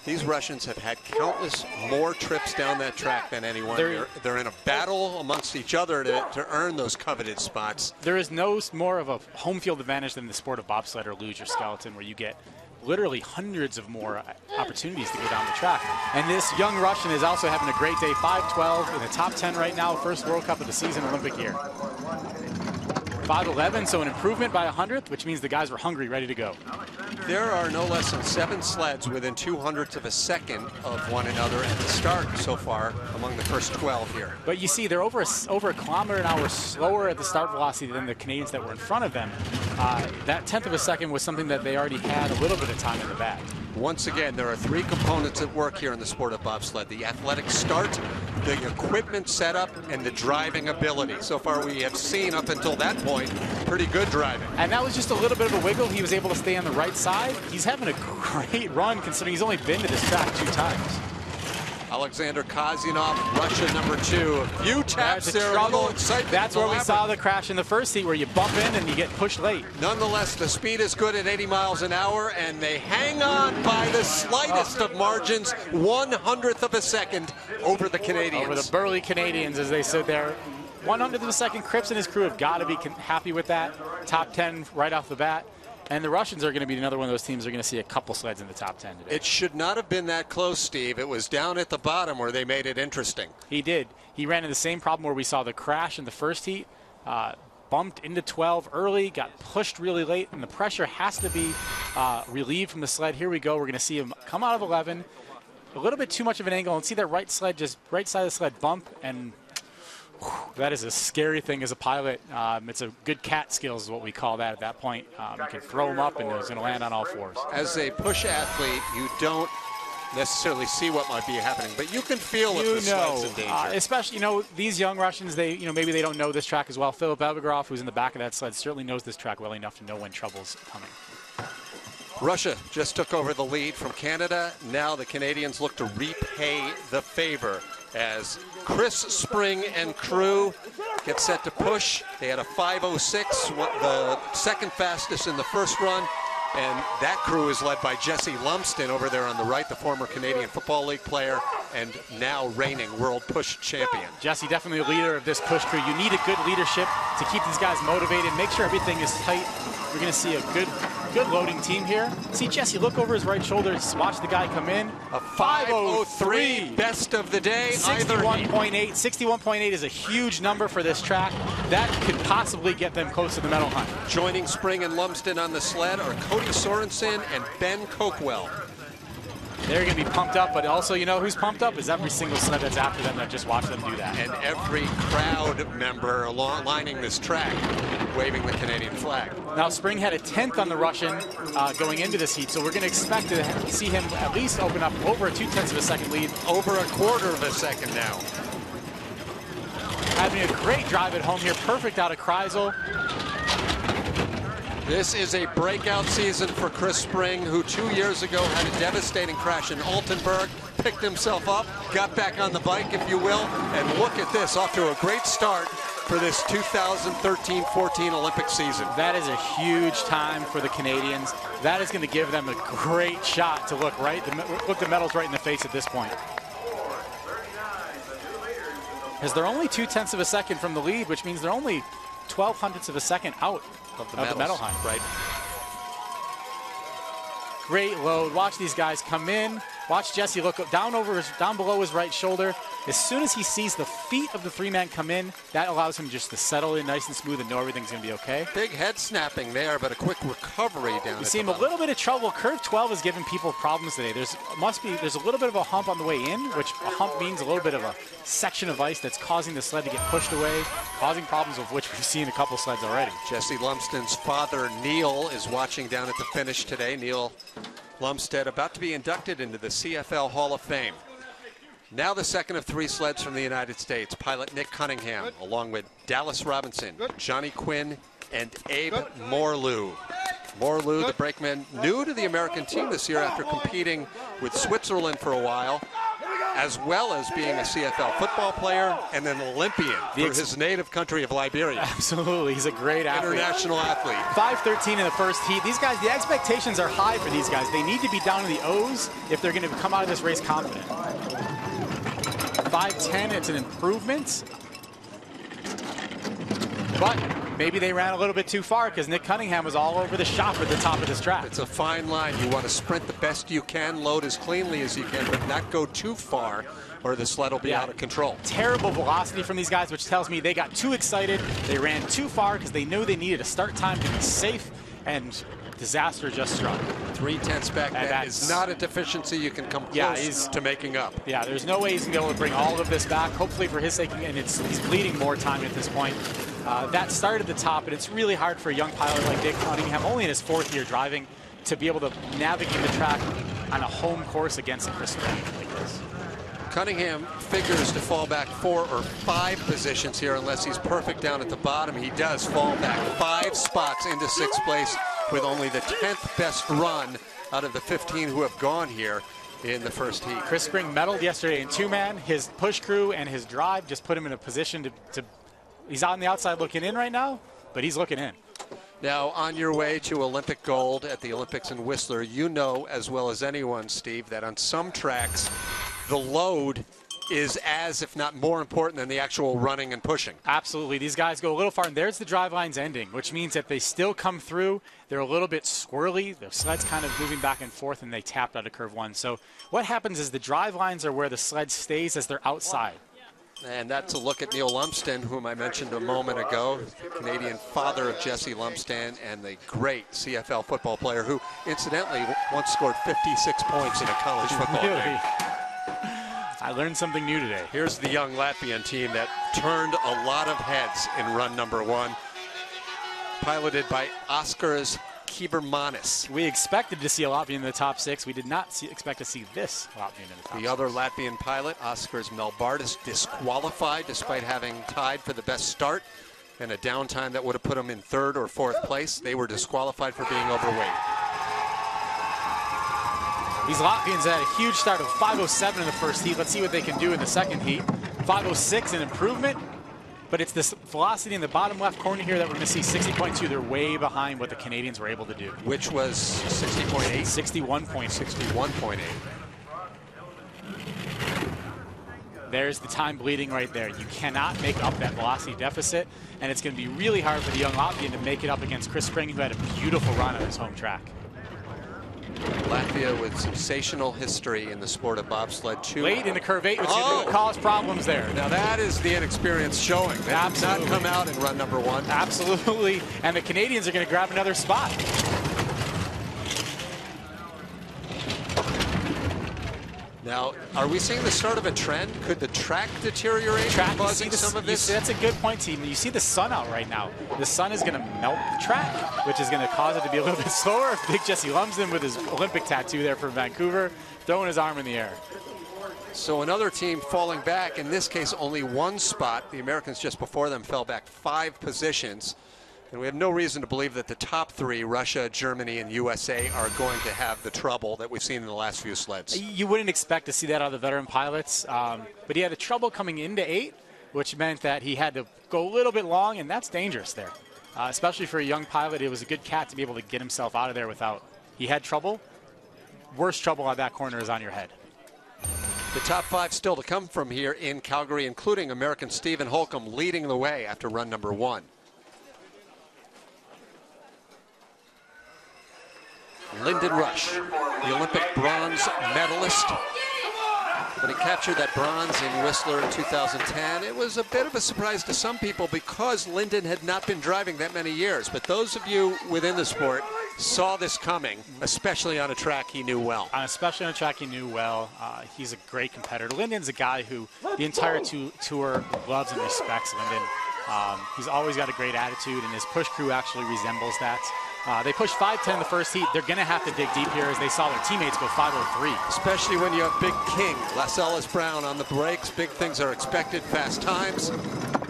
these Russians have had countless more trips down that track than anyone. They're in a battle amongst each other to earn those coveted spots. There is no more of a home field advantage than the sport of bobsled or luge or skeleton, where you get literally hundreds of more opportunities to go down the track. And this young Russian is also having a great day. 5:12 in the top 10 right now, first World Cup of the season, Olympic year. 5:11, so an improvement by 100th, which means the guys were hungry, ready to go. There are no less than 7 sleds within 0.02 of a second of one another at the start so far among the first 12 here. But you see, they're over a kilometer an hour slower at the start velocity than the Canadians that were in front of them. That 1/10 of a second was something that they already had a little bit of time in the bag. Once again, there are 3 components at work here in the sport of bobsled: the athletic start, the equipment setup, and the driving ability. So far, we have seen up until that point pretty good driving. And that was just a little bit of a wiggle. He was able to stay on the right side. He's having a great run considering he's only been to this track 2 times. Alexander Kazyanov, Russia number 2. A few taps there, a little excitement. That's where we saw the crash in the first heat, where you bump in and you get pushed late. Nonetheless, the speed is good at 80 miles an hour, and they hang on by the slightest of margins, 1/100th of a second over the Canadians. Over the burly Canadians as they sit there. 1/100th of a second. Cripps and his crew have got to be happy with that. Top 10 right off the bat. And the Russians are going to be another one of those teams that are going to see a couple sleds in the top 10 today. It should not have been that close, Steve. It was down at the bottom where they made it interesting. He did. He ran into the same problem where we saw the crash in the first heat. Bumped into 12 early, got pushed really late, and the pressure has to be relieved from the sled. Here we go. We're going to see him come out of 11. A little bit too much of an angle, and see that right side of the sled bump, and that is a scary thing as a pilot. It's a good cat skills is what we call that at that point. You can throw him up and he's going to land on all 4s. As a push athlete, you don't necessarily see what might be happening, but you can feel if the sled's in danger. Especially, these young Russians, maybe they don't know this track as well. Philip Elbegrov, who's in the back of that sled, certainly knows this track well enough to know when trouble's coming. Russia just took over the lead from Canada. Now the Canadians look to repay the favor as Chris Spring and crew get set to push. They had a 5:06, the second fastest in the first run, and that crew is led by Jesse Lumsden over there on the right, the former Canadian Football League player and now reigning world push champion. Jesse, definitely a leader of this push crew. You need a good leadership to keep these guys motivated, make sure everything is tight. We're going to see a good good loading team here. See Jesse look over his right shoulder, watch the guy come in. A 5:03, best of the day. 61.8. 61.8 is a huge number for this track. That could possibly get them close to the medal hunt. Joining Spring and Lumsden on the sled are Cody Sorensen and Ben Coakwell. They're going to be pumped up, but also, you know who's pumped up is every single sled that's after them that just watched them do that. And every crowd member lining this track waving the Canadian flag. Now, Spring had a 10th on the Russian going into this heat, so we're going to expect to see him at least open up over a 0.2 of a second lead. Over a 1/4 of a second now. Having a great drive at home here, perfect out of Kreisel. This is a breakout season for Chris Spring, who 2 years ago had a devastating crash in Altenburg, picked himself up, got back on the bike, if you will, and look at this, off to a great start for this 2013-14 Olympic season. That is a huge time for the Canadians. That is going to give them a great shot to look the medals right in the face at this point. Because they're only 0.2 of a second from the lead, which means they're only 0.12 of a second out of the medal hunt. Right. Great load. Watch these guys come in. Watch Jesse look down below his right shoulder. As soon as he sees the feet of the three-man come in, that allows him just to settle in nice and smooth and know everything's going to be okay. Big head snapping there, but a quick recovery down. You see him a little bit of trouble. Curve 12 is giving people problems today. There's a little bit of a hump on the way in, which a hump means a little bit of a section of ice that's causing the sled to get pushed away, causing problems of which we've seen a couple sleds already. Jesse Lumsden's father, Neil, is watching down at the finish today. Neil Lumsted about to be inducted into the CFL Hall of Fame. Now the second of 3 sleds from the United States. Pilot Nick Cunningham, along with Dallas Robinson, Johnny Quinn, and Abe Morlew. Morlew, the brakeman, new to the American team this year after competing with Switzerland for a while, as well as being a CFL football player and an Olympian for his native country of Liberia. Absolutely, he's a great athlete. International athlete. 5:13 in the first heat. These guys, the expectations are high for these guys. They need to be down in the O's if they're going to come out of this race confident. 5:10, it's an improvement. But maybe they ran a little bit too far because Nick Cunningham was all over the shop at the top of this track. It's a fine line. You want to sprint the best you can, load as cleanly as you can, but not go too far or the sled will be out of control. Terrible velocity from these guys, which tells me they got too excited. They ran too far because they knew they needed a start time to be safe, and disaster just struck. 0.3 back. That is not a deficiency you can come close to making up. Yeah, there's no way he's going to be able to bring all of this back, hopefully for his sake, and he's bleeding more time at this point. That started at the top, and it's really hard for a young pilot like Nick Cunningham, only in his 4th year driving, to be able to navigate the track on a home course against a Chris Spring like this. Cunningham figures to fall back 4 or 5 positions here unless he's perfect down at the bottom. He does fall back 5 spots into 6th place with only the 10th best run out of the 15 who have gone here in the first heat. Chris Spring medaled yesterday in 2-man. His push crew and his drive just put him in a position to he's on the outside looking in right now, but he's looking in. Now, on your way to Olympic gold at the Olympics in Whistler, you know as well as anyone, Steve, that on some tracks, the load is as, if not more important than the actual running and pushing. Absolutely. These guys go a little far, and there's the drive lines ending, which means that they still come through. They're a little bit squirrely. The sled's kind of moving back and forth, and they tapped out of curve 1. So what happens is the drive lines are where the sled stays as they're outside. And that's a look at Neil Lumsden, whom I mentioned a moment ago, Canadian father of Jesse Lumsden, and the great CFL football player who, incidentally, once scored 56 points in a college football game. I learned something new today. Here's the young Latvian team that turned a lot of heads in run number 1, piloted by Oskars Kibermanis. We expected to see a Latvian in the top 6. We did not expect to see this Latvian in the top 6. The other Latvian pilot, Oskars Melbardis, disqualified despite having tied for the best start and a downtime that would have put him in 3rd or 4th place. They were disqualified for being overweight. These Latvians had a huge start of 5:07 in the first heat. Let's see what they can do in the second heat. 5:06, an improvement, but it's this velocity in the bottom left corner here that we're going to see. 60.2. They're way behind what the Canadians were able to do. Which was 60.8? 61.8. There's the time bleeding right there. You cannot make up that velocity deficit, and it's going to be really hard for the young Latvian to make it up against Chris Spring, who had a beautiful run on his home track. Latvia with sensational history in the sport of bobsled. Late in the curve 8, which is cause problems there. Now that is the inexperience showing. They did not come out in run number 1. Absolutely, and the Canadians are going to grab another spot. Now, are we seeing the start of a trend? Could the track deteriorate, causing some of this? That's a good point, team. You see the sun out right now. The sun is going to melt the track, which is going to cause it to be a little bit slower. Big Jesse Lumsden with his Olympic tattoo there from Vancouver, throwing his arm in the air. So another team falling back, in this case only 1 spot. The Americans just before them fell back 5 positions. And we have no reason to believe that the top 3, Russia, Germany, and USA, are going to have the trouble that we've seen in the last few sleds. You wouldn't expect to see that out of the veteran pilots, but he had a trouble coming into 8, which meant that he had to go a little bit long, and that's dangerous there. Especially for a young pilot, it was a good cat to be able to get himself out of there without. He had trouble. Worst trouble on that corner is on your head. The top 5 still to come from here in Calgary, including American Stephen Holcomb leading the way after run number 1. Lyndon Rush, the Olympic bronze medalist. When he captured that bronze in Whistler in 2010, it was a bit of a surprise to some people because Lyndon had not been driving that many years. But those of you within the sport saw this coming, especially on a track he knew well. Especially on a track he knew well. He's a great competitor. Lyndon's a guy who the entire tour loves and respects Lyndon. He's always got a great attitude, and his push crew actually resembles that. They pushed 5:10 in the first heat. They're going to have to dig deep here as they saw their teammates go 5:03. Especially when you have Big King, Lascelles Brown on the brakes. Big things are expected, fast times,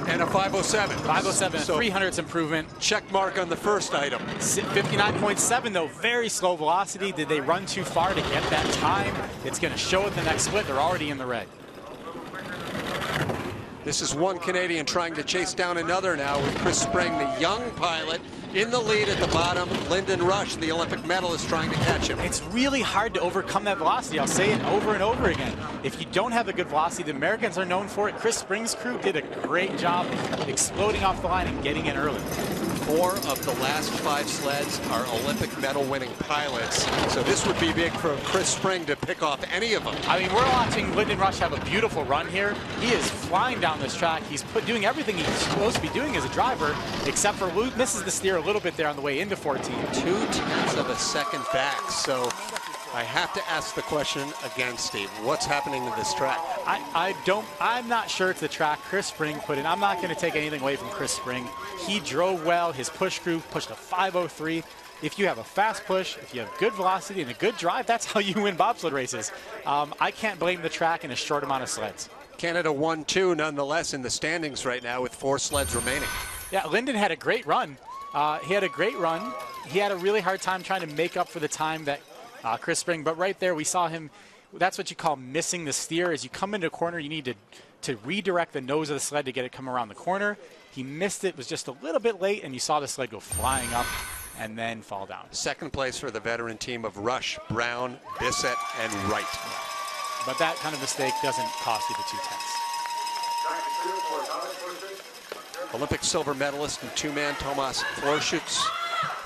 and a 5:07. 5:07, so 300th improvement. Check mark on the first item. 59.7 though, very slow velocity. Did they run too far to get that time? It's going to show at the next split. They're already in the red. This is one Canadian trying to chase down another now with Chris Spring, the young pilot, in the lead at the bottom. Lyndon Rush, the Olympic medalist, trying to catch him. It's really hard to overcome that velocity. I'll say it over and over again. If you don't have a good velocity, the Americans are known for it. Chris Spring's crew did a great job exploding off the line and getting in early. 4 of the last 5 sleds are Olympic medal winning pilots. So this would be big for Chris Spring to pick off any of them. I mean, we're watching Lyndon Rush have a beautiful run here. He is flying down this track. He's doing everything he's supposed to be doing as a driver, except for misses the steer a little bit there on the way into 14. 0.2 of a second back. So I have to ask the question again, Steve. What's happening to this track? I'm not sure it's the track Chris Spring put in. I'm not going to take anything away from Chris Spring. He drove well. His push crew pushed a 5:03. If you have a fast push, if you have good velocity and a good drive, that's how you win bobsled races. I can't blame the track in a short amount of sleds. Canada 1-2 nonetheless in the standings right now with 4 sleds remaining. Yeah, Lyndon had a great run. He had a great run. He had a really hard time trying to make up for the time that Chris Spring, but right there we saw him. That's what you call missing the steer. As you come into a corner, you need to redirect the nose of the sled to get it come around the corner. He missed it, was just a little bit late, and you saw the sled go flying up and then fall down. Second place for the veteran team of Rush, Brown, Bissett, and Wright. But that kind of mistake doesn't cost you the 2 tenths. Olympic silver medalist and 2-man Tomas Florschutz.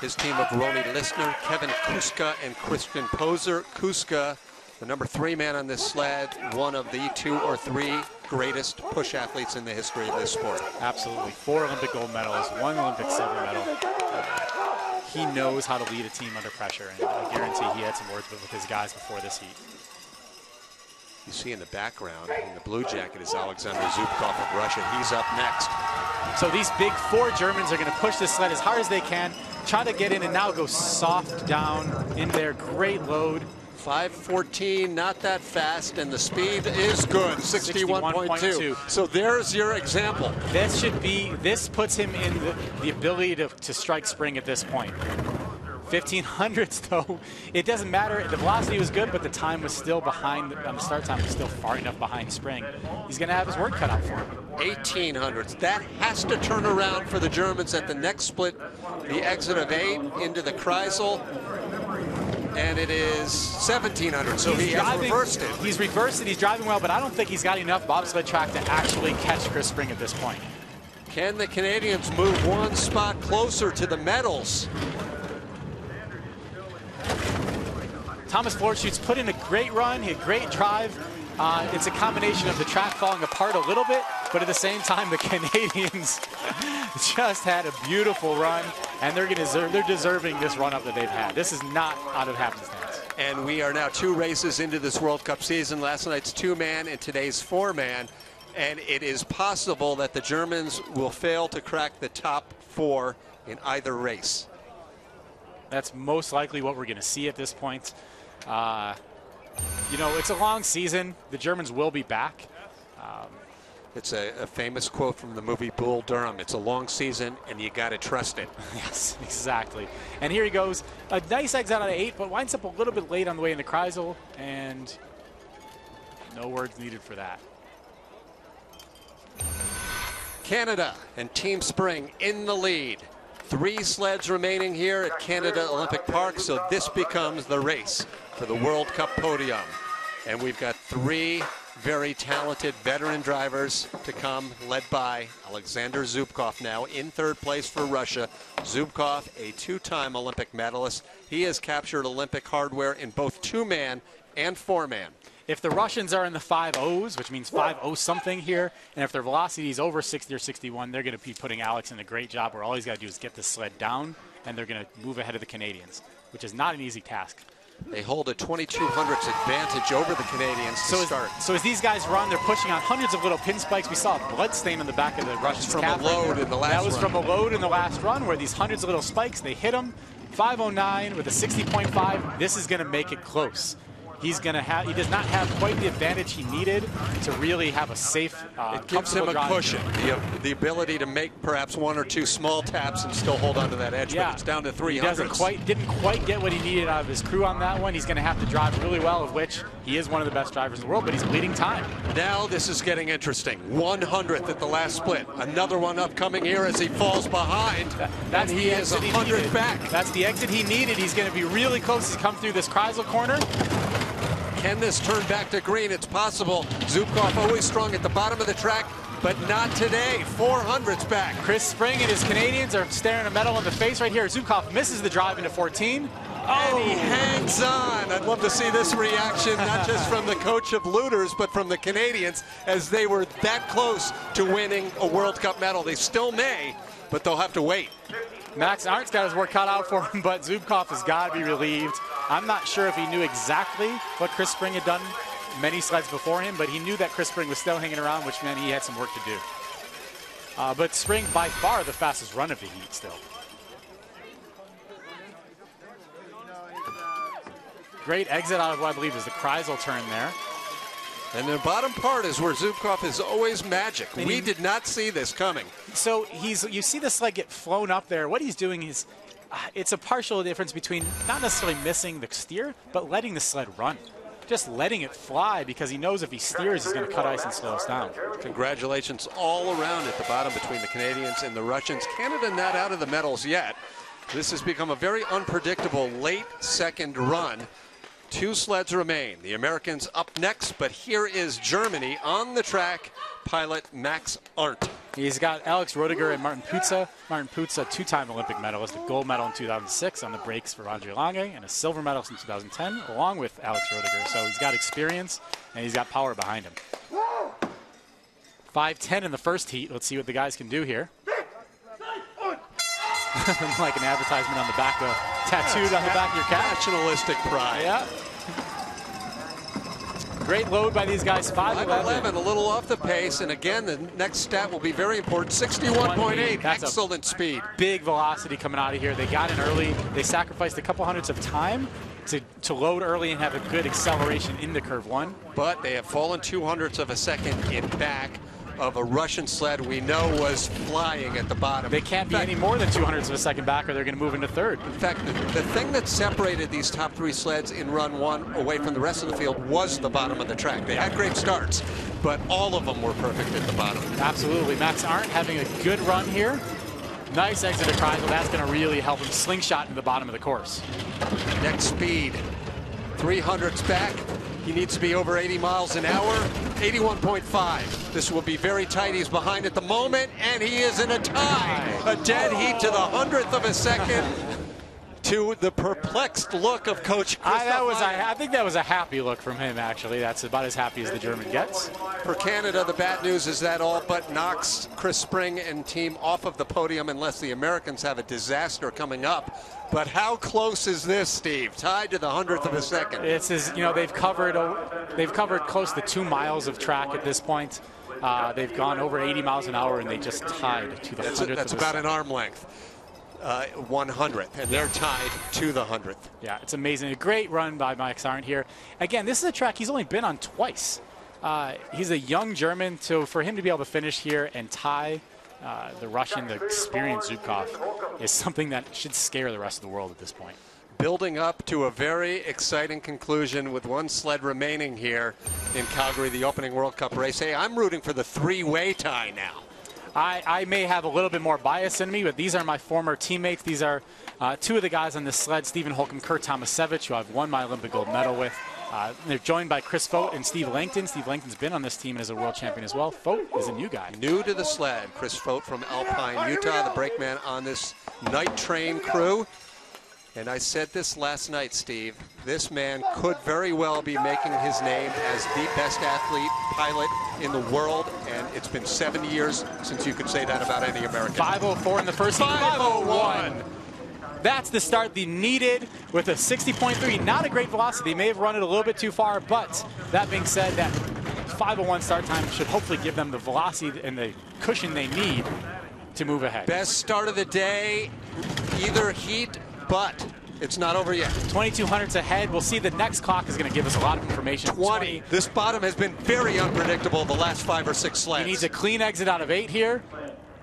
His team of Roni Listner, Kevin Kuska, and Christian Poser. Kuska, the number 3 man on this sled, one of the 2 or 3 greatest push athletes in the history of this sport. Absolutely. 4 Olympic gold medals, 1 Olympic silver medal. He knows how to lead a team under pressure, and I guarantee he had some words with his guys before this heat. You see in the background, in the blue jacket, is Alexander Zubkov of Russia. He's up next. So these big 4 Germans are going to push this sled as hard as they can, try to get in and now go soft down in there. Great load. 5:14, not that fast, and the speed is good, 61.2. So there's your example. This puts him in the ability to strike Spring at this point. 1500s though, it doesn't matter. The velocity was good, but the time was still behind. The start time was still far enough behind Spring. He's going to have his work cut out for him. 1800s. That has to turn around for the Germans at the next split. The exit of 8 into the Kreisel. and it is 1700. So he has reversed it. He's reversed it. He's driving well, but I don't think he's got enough bobsled track to actually catch Chris Spring at this point. Can the Canadians move one spot closer to the medals? Thomas Florschute's put in a great run, a great drive. It's a combination of the track falling apart a little bit, but at the same time, the Canadians just had a beautiful run, and they're deserving this run-up that they've had. This is not out of happenstance. And we are now 2 races into this World Cup season. Last night's 2-man and today's 4-man, and it is possible that the Germans will fail to crack the top 4 in either race. That's most likely what we're going to see at this point. You know, it's a long season. The Germans will be back. It's a famous quote from the movie Bull Durham. It's a long season, and you got to trust it. Yes, exactly. And here he goes. A nice exit out of 8, but winds up a little bit late on the way into Kreisel, and no words needed for that. Canada and Team Spring in the lead. 3 sleds remaining here at Canada Olympic Park, so this becomes the race for the World Cup podium. And we've got 3 very talented veteran drivers to come, led by Alexander Zubkov now in 3rd place for Russia. Zubkov, a 2-time Olympic medalist. He has captured Olympic hardware in both 2-man and 4-man. If the Russians are in the 5.0s, which means 5.0 something here, and if their velocity is over 60 or 61, they're going to be putting Alex in a great job where all he's got to do is get the sled down, and they're going to move ahead of the Canadians, which is not an easy task. They hold a 2200s advantage over the Canadians to start. So as these guys run, they're pushing on hundreds of little pin spikes. We saw a blood stain on the back of the Russians' from a load in the last run. That was from a load in the last run where these hundreds of little spikes, they hit him. 5.09 with a 60.5. This is going to make it close. He does not have quite the advantage he needed to really have a safe, it gives him a cushion, the ability to make perhaps 1 or 2 small taps and still hold on to that edge, but it's down to 300. He didn't quite get what he needed out of his crew on that one. He's going to have to drive really well, of which he is one of the best drivers in the world, but he's bleeding time. Now this is getting interesting. 100th at the last split. Another one upcoming here as he falls behind. That's he is 100 back. That's the exit he needed. He's going to be really close to come through this Kreisel corner. Can this turn back to green? It's possible. Zubkov always strong at the bottom of the track, but not today. 400's back. Chris Spring and his Canadians are staring a medal in the face right here. Zubkov misses the drive into 14. And he hangs on. I'd love to see this reaction, not just from the coach of looters, but from the Canadians, as they were that close to winning a World Cup medal. They still may, but they'll have to wait. Max Arndt's got his work cut out for him, but Zubkov has got to be relieved. I'm not sure if he knew exactly what Chris Spring had done many sleds before him, but he knew that Chris Spring was still hanging around, which meant he had some work to do. But Spring, by far, the fastest run of the heat still. Great exit out of what I believe is the Kreisel turn there. And the bottom part is where Zubkov is always magic. We did not see this coming. So you see the sled get flown up there. What he's doing is, it's a partial difference between not necessarily missing the steer, but letting the sled run. Just letting it fly, because he knows if he steers, he's going to cut ice and slow us down. Congratulations all around at the bottom between the Canadians and the Russians. Canada not out of the medals yet. This has become a very unpredictable late second run. 2 sleds remain. The Americans up next, but here is Germany on the track. Pilot Max Arndt. He's got Alex Roediger and Martin Putza. Martin Putza, 2-time Olympic medalist, a gold medal in 2006 on the brakes for Andre Lange, and a silver medalist in 2010, along with Alex Roediger. So he's got experience, and he's got power behind him. 5:10 in the first heat. Let's see what the guys can do here. Like an advertisement on the back, tattooed on the back of your cap. Nationalistic pride. Yeah. Great load by these guys. 5.11. A little off the pace, and again, the next stat will be very important. 61.8. Excellent speed. Big velocity coming out of here. They got in early. They sacrificed a couple hundredths of time to load early and have a good acceleration into curve 1. But they have fallen 200ths of a second in back of a Russian sled we know was flying at the bottom. They can't be any more than 200ths of a second back, or they're going to move into 3rd. In fact, the thing that separated these top 3 sleds in run 1 away from the rest of the field was the bottom of the track. They had great starts, but all of them were perfect at the bottom. Absolutely. Max Arndt having a good run here. Nice exit to Kreisel. That's going to really help him slingshot in the bottom of the course. Next speed, 300's back. He needs to be over 80 miles an hour, 81.5. This will be very tight. He's behind at the moment, and he is in a tie. A dead heat to the 100th of a second. To the perplexed look of Coach I think that was a happy look from him, actually. That's about as happy as the German gets. For Canada, the bad news is that all but knocks Chris Spring and team off of the podium unless the Americans have a disaster coming up. But how close is this, Steve? Tied to the 100th of a second. It's as, you know, they've covered close to 2 miles of track at this point. They've gone over 80 miles an hour, and they just tied to the 100th. That's about an arm length. 100th, and they're tied to the 100th. Yeah, it's amazing. A great run by Mike Sarnt here. Again, this is a track he's only been on twice. He's a young German, so for him to be able to finish here and tie the Russian, the experienced Zubkov, is something that should scare the rest of the world at this point. Building up to a very exciting conclusion with one sled remaining here in Calgary, the opening World Cup race. Hey, I'm rooting for the three-way tie now. I may have a little bit more bias in me, but these are my former teammates. These are two of the guys on this sled, Stephen Holcomb, Kurt Tomasevich, who I've won my Olympic gold medal with. They're joined by Chris Fote and Steve Langton. Steve Langton's been on this team and is a world champion as well. Fote is a new guy. New to the sled, Chris Fote from Alpine, Utah, the brakeman on this night train crew. And I said this last night, Steve, this man could very well be making his name as the best athlete pilot in the world, and it's been 7 years since you could say that about any American. 5:04 in the first heat. 5:01. That's the start they needed with a 60.3. Not a great velocity. They may have run it a little bit too far, but that being said, that 5:01 start time should hopefully give them the velocity and the cushion they need to move ahead. Best start of the day, either heat, but it's not over yet. 2200's ahead. We'll see the next clock is going to give us a lot of information. 20. This bottom has been very unpredictable the last 5 or 6 sleds. He needs a clean exit out of 8 here,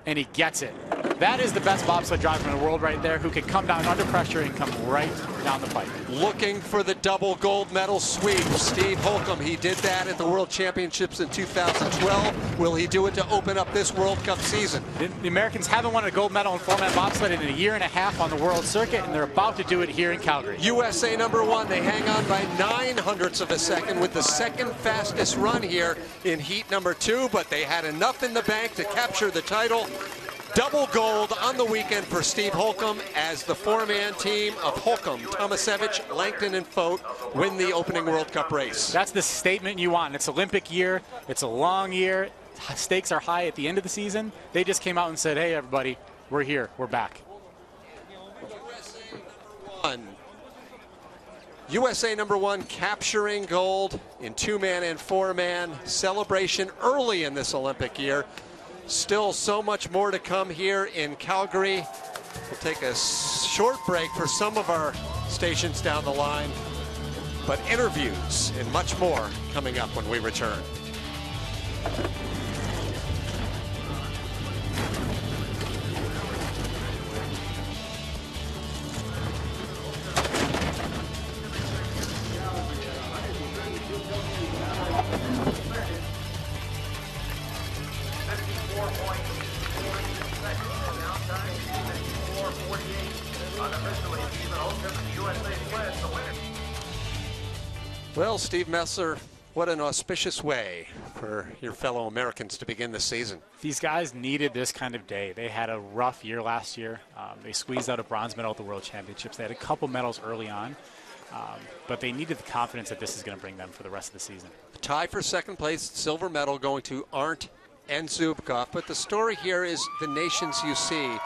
and he gets it. That is the best bobsled driver in the world right there, who can come down under pressure and come right down the pipe. Looking for the double gold medal sweep. Steve Holcomb, he did that at the World Championships in 2012. Will he do it to open up this World Cup season? The Americans haven't won a gold medal in 4-man bobsled in a year and a half on the world circuit, and they're about to do it here in Calgary. USA #1, they hang on by 900ths of a second with the second fastest run here in heat #2, but they had enough in the bank to capture the title. Double gold on the weekend for Steve Holcomb as the 4-man team of Holcomb, Tomasevich, Langton, and Fote win the opening World Cup race. That's the statement you want. It's Olympic year. It's a long year. Stakes are high at the end of the season. They just came out and said, hey, everybody, we're here. We're back. USA #1 capturing gold in 2-man and 4-man. Celebration early in this Olympic year. Still so much more to come here in Calgary. We'll take a short break for some of our stations down the line, but interviews and much more coming up when we return. Well, Steve Messer, what an auspicious way for your fellow Americans to begin the season. These guys needed this kind of day. They had a rough year last year. They squeezed out a bronze medal at the World Championships. They had a couple medals early on, but they needed the confidence that this is going to bring them for the rest of the season. A tie for second place, silver medal going to Arndt and Zubkov. But the story here is the nations you see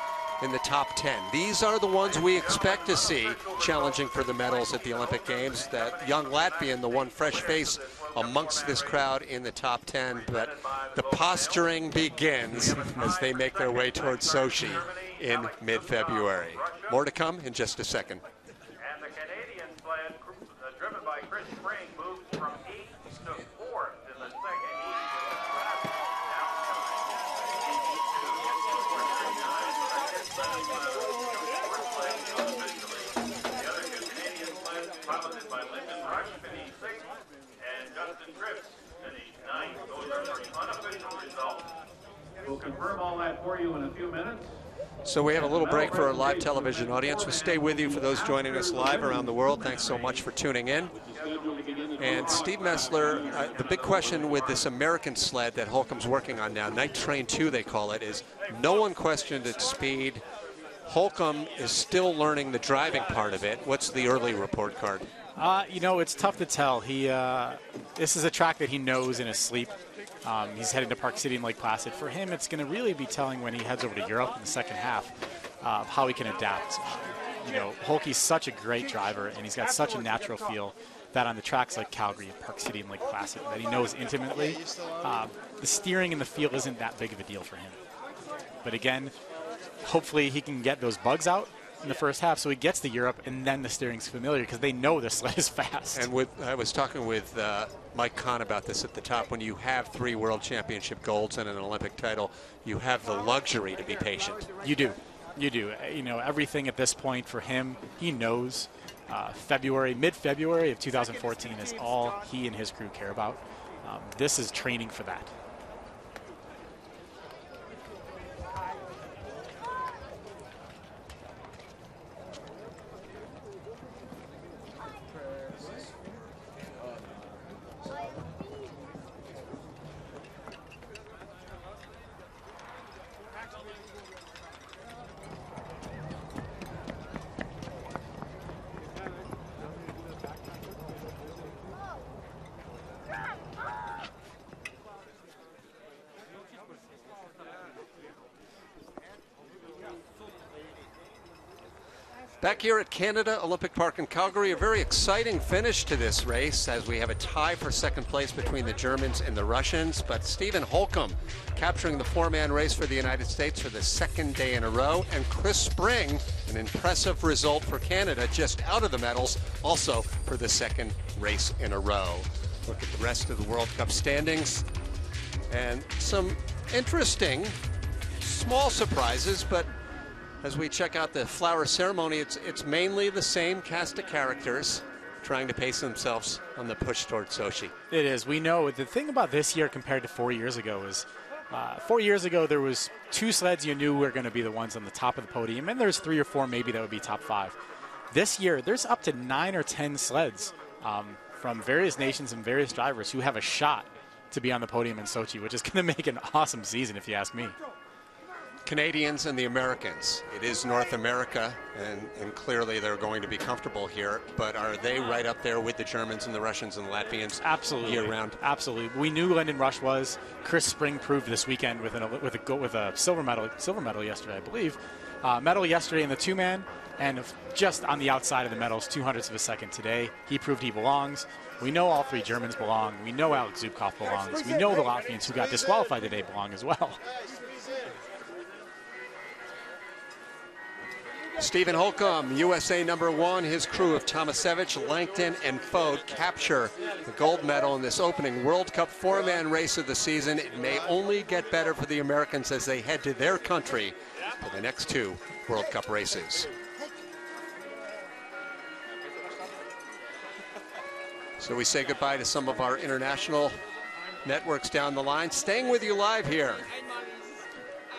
in the top 10. These are the ones we expect to see challenging for the medals at the Olympic Games. That young Latvian, the one fresh face amongst this crowd in the top 10. But the posturing begins as they make their way towards Sochi in mid-February. More to come in just a second. And the Canadian sled, driven by Chris Spring, moves from 8th to 4th in the second heat. The other two Canadian sleds, piloted by Lyndon Rush, finished 6th, and Justin Trips finished 9th. Those are unofficial results. We'll confirm all that for you in a few minutes. So we have a little break for our live television audience. We'll stay with you for those joining us live around the world. Thanks so much for tuning in. And Steve Messler, the big question with this American sled that Holcomb's working on now, Night Train 2 they call it, is no one questioned its speed. Holcomb is still learning the driving part of it. What's the early report card? You know, it's tough to tell. This is a track that he knows in his sleep. He's heading to Park City and Lake Placid. For him, it's going to really be telling when he heads over to Europe in the second half how he can adapt. You know, Holke's such a great driver, and he's got such a natural feel that on the tracks like Calgary and Park City and Lake Placid that he knows intimately, the steering and the feel isn't that big of a deal for him. But again, hopefully he can get those bugs out in the first half so he gets to Europe and then the steering's familiar because they know the sled is fast. And I was talking with Mike Kahn about this at the top. When you have 3 World Championship golds and an Olympic title, you have the luxury to be patient. You do. You do. You know, everything at this point for him, he knows mid-February of 2014 is all he and his crew care about. This is training for that. Back here at Canada Olympic Park in Calgary, a very exciting finish to this race as we have a tie for second place between the Germans and the Russians. But Stephen Holcomb capturing the 4-man race for the United States for the second day in a row. And Chris Spring, an impressive result for Canada, just out of the medals, also for the second race in a row. Look at the rest of the World Cup standings. And some interesting small surprises, but as we check out the flower ceremony, it's mainly the same cast of characters trying to pace themselves on the push toward Sochi. It is. We know the thing about this year compared to 4 years ago is 4 years ago there was 2 sleds you knew were going to be the ones on the top of the podium, and there's 3 or 4 maybe that would be top 5. This year there's up to 9 or 10 sleds from various nations and various drivers who have a shot to be on the podium in Sochi, which is going to make an awesome season if you ask me. Canadians and the Americans. It is North America, and clearly they're going to be comfortable here, but are they right up there with the Germans and the Russians and the Latvians? Absolutely. Year-round? Absolutely. We knew Lyndon Rush was. Chris Spring proved this weekend with a silver medal yesterday, I believe. Medal yesterday in the 2-man, and just on the outside of the medals, 0.02 of a second today. He proved he belongs. We know all 3 Germans belong. We know Alex Zubkov belongs. We know the Latvians who got disqualified today belong as well. Stephen Holcomb, USA #1, his crew of Tomasevich, Langton, and Fode capture the gold medal in this opening World Cup 4-man race of the season. It may only get better for the Americans as they head to their country for the next 2 World Cup races. So we say goodbye to some of our international networks down the line. Staying with you live here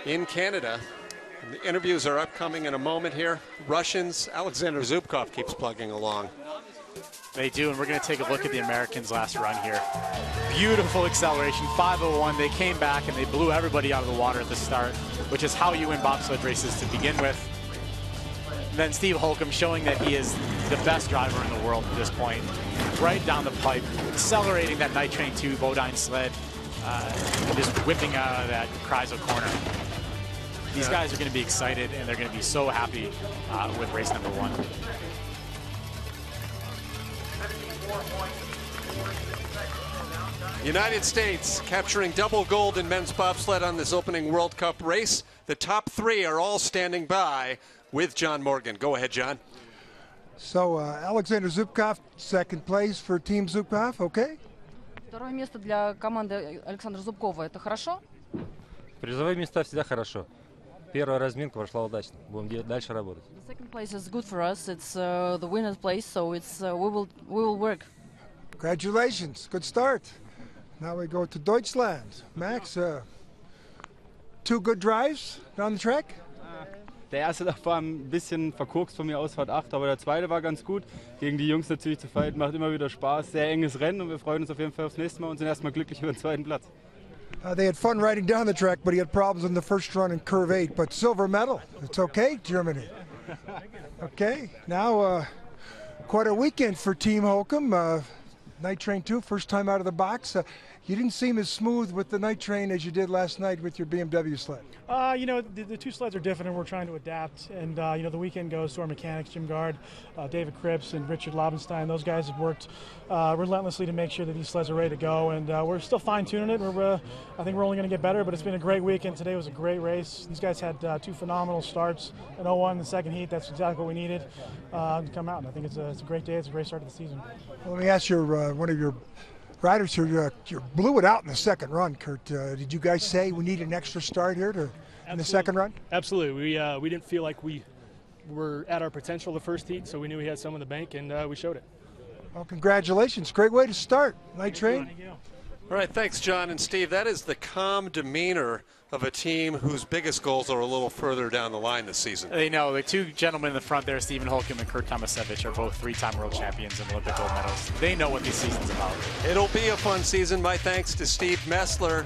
in Canada. The interviews are upcoming in a moment here. Russians, Alexander Zubkov keeps plugging along. They do, and we're going to take a look at the Americans' last run here. Beautiful acceleration, 5:01. They came back and they blew everybody out of the water at the start, which is how you win bobsled races to begin with. And then Steve Holcomb showing that he is the best driver in the world at this point. Right down the pipe, accelerating that Night Train 2 Bodine sled, just whipping out of that Chryso corner. These guys are going to be excited, and they're going to be so happy with race #1. United States capturing double gold in men's bobsled on this opening World Cup race. The top 3 are all standing by with John Morgan. Go ahead, John. So Alexander Zubkov, second place for Team Zubkov, okay? Второе место для команды Александра Зубкова. Это хорошо? Призовые места всегда хорошо. Первая разминка прошла удачно. Будем дальше работать. The second place is good for us. It's the winner's place, so it's we will work. Congratulations, good start. Now we go to Deutschland. Max, 2 good drives down the track? Der erste Tag war ein bisschen verkorkst von mir, Ausfahrt 8, aber der zweite war ganz gut. Gegen die Jungs natürlich zu fighten, macht immer wieder Spaß. Sehr enges Rennen und wir freuen uns auf jeden Fall aufs nächste Mal und sind erstmal glücklich über den zweiten Platz. They had fun riding down the track, but he had problems in the first run in Curve 8. But silver medal, it's okay, Germany. Okay, now quite a weekend for Team Holcomb. Night Train 2, first time out of the box. You didn't seem as smooth with the Night Train as you did last night with your BMW sled. You know, the two sleds are different and we're trying to adapt. And, you know, the weekend goes to our mechanics, Jim Gard, David Cripps, and Richard Lobenstein. Those guys have worked relentlessly to make sure that these sleds are ready to go. And we're still fine-tuning it. I think we're only going to get better, but it's been a great weekend. Today was a great race. These guys had two phenomenal starts. An 0-1 in the second heat. That's exactly what we needed to come out. And I think it's a great day. It's a great start to the season. Well, let me ask you, one of your riders here, you blew it out in the second run, Kurt. Did you guys say we need an extra start here in the second run? Absolutely. We didn't feel like we were at our potential the first heat, so we knew we had some in the bank, and we showed it. Well, congratulations. Great way to start. Night Train. Thank you. All right, thanks, John and Steve. That is the calm demeanor of a team whose biggest goals are a little further down the line this season. They know the two gentlemen in the front there, Stephen Holcomb and Kurt Tomasevich, are both three-time world champions and Olympic gold medals. They know what this season's about. It'll be a fun season. My thanks to Steve Messler.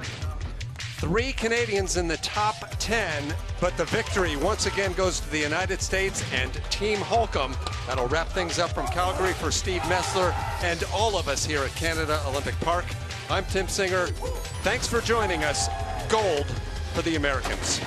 3 Canadians in the top 10, but the victory once again goes to the United States and Team Holcomb. That'll wrap things up from Calgary for Steve Messler and all of us here at Canada Olympic Park. I'm Tim Singer. Thanks for joining us. Gold for the Americans.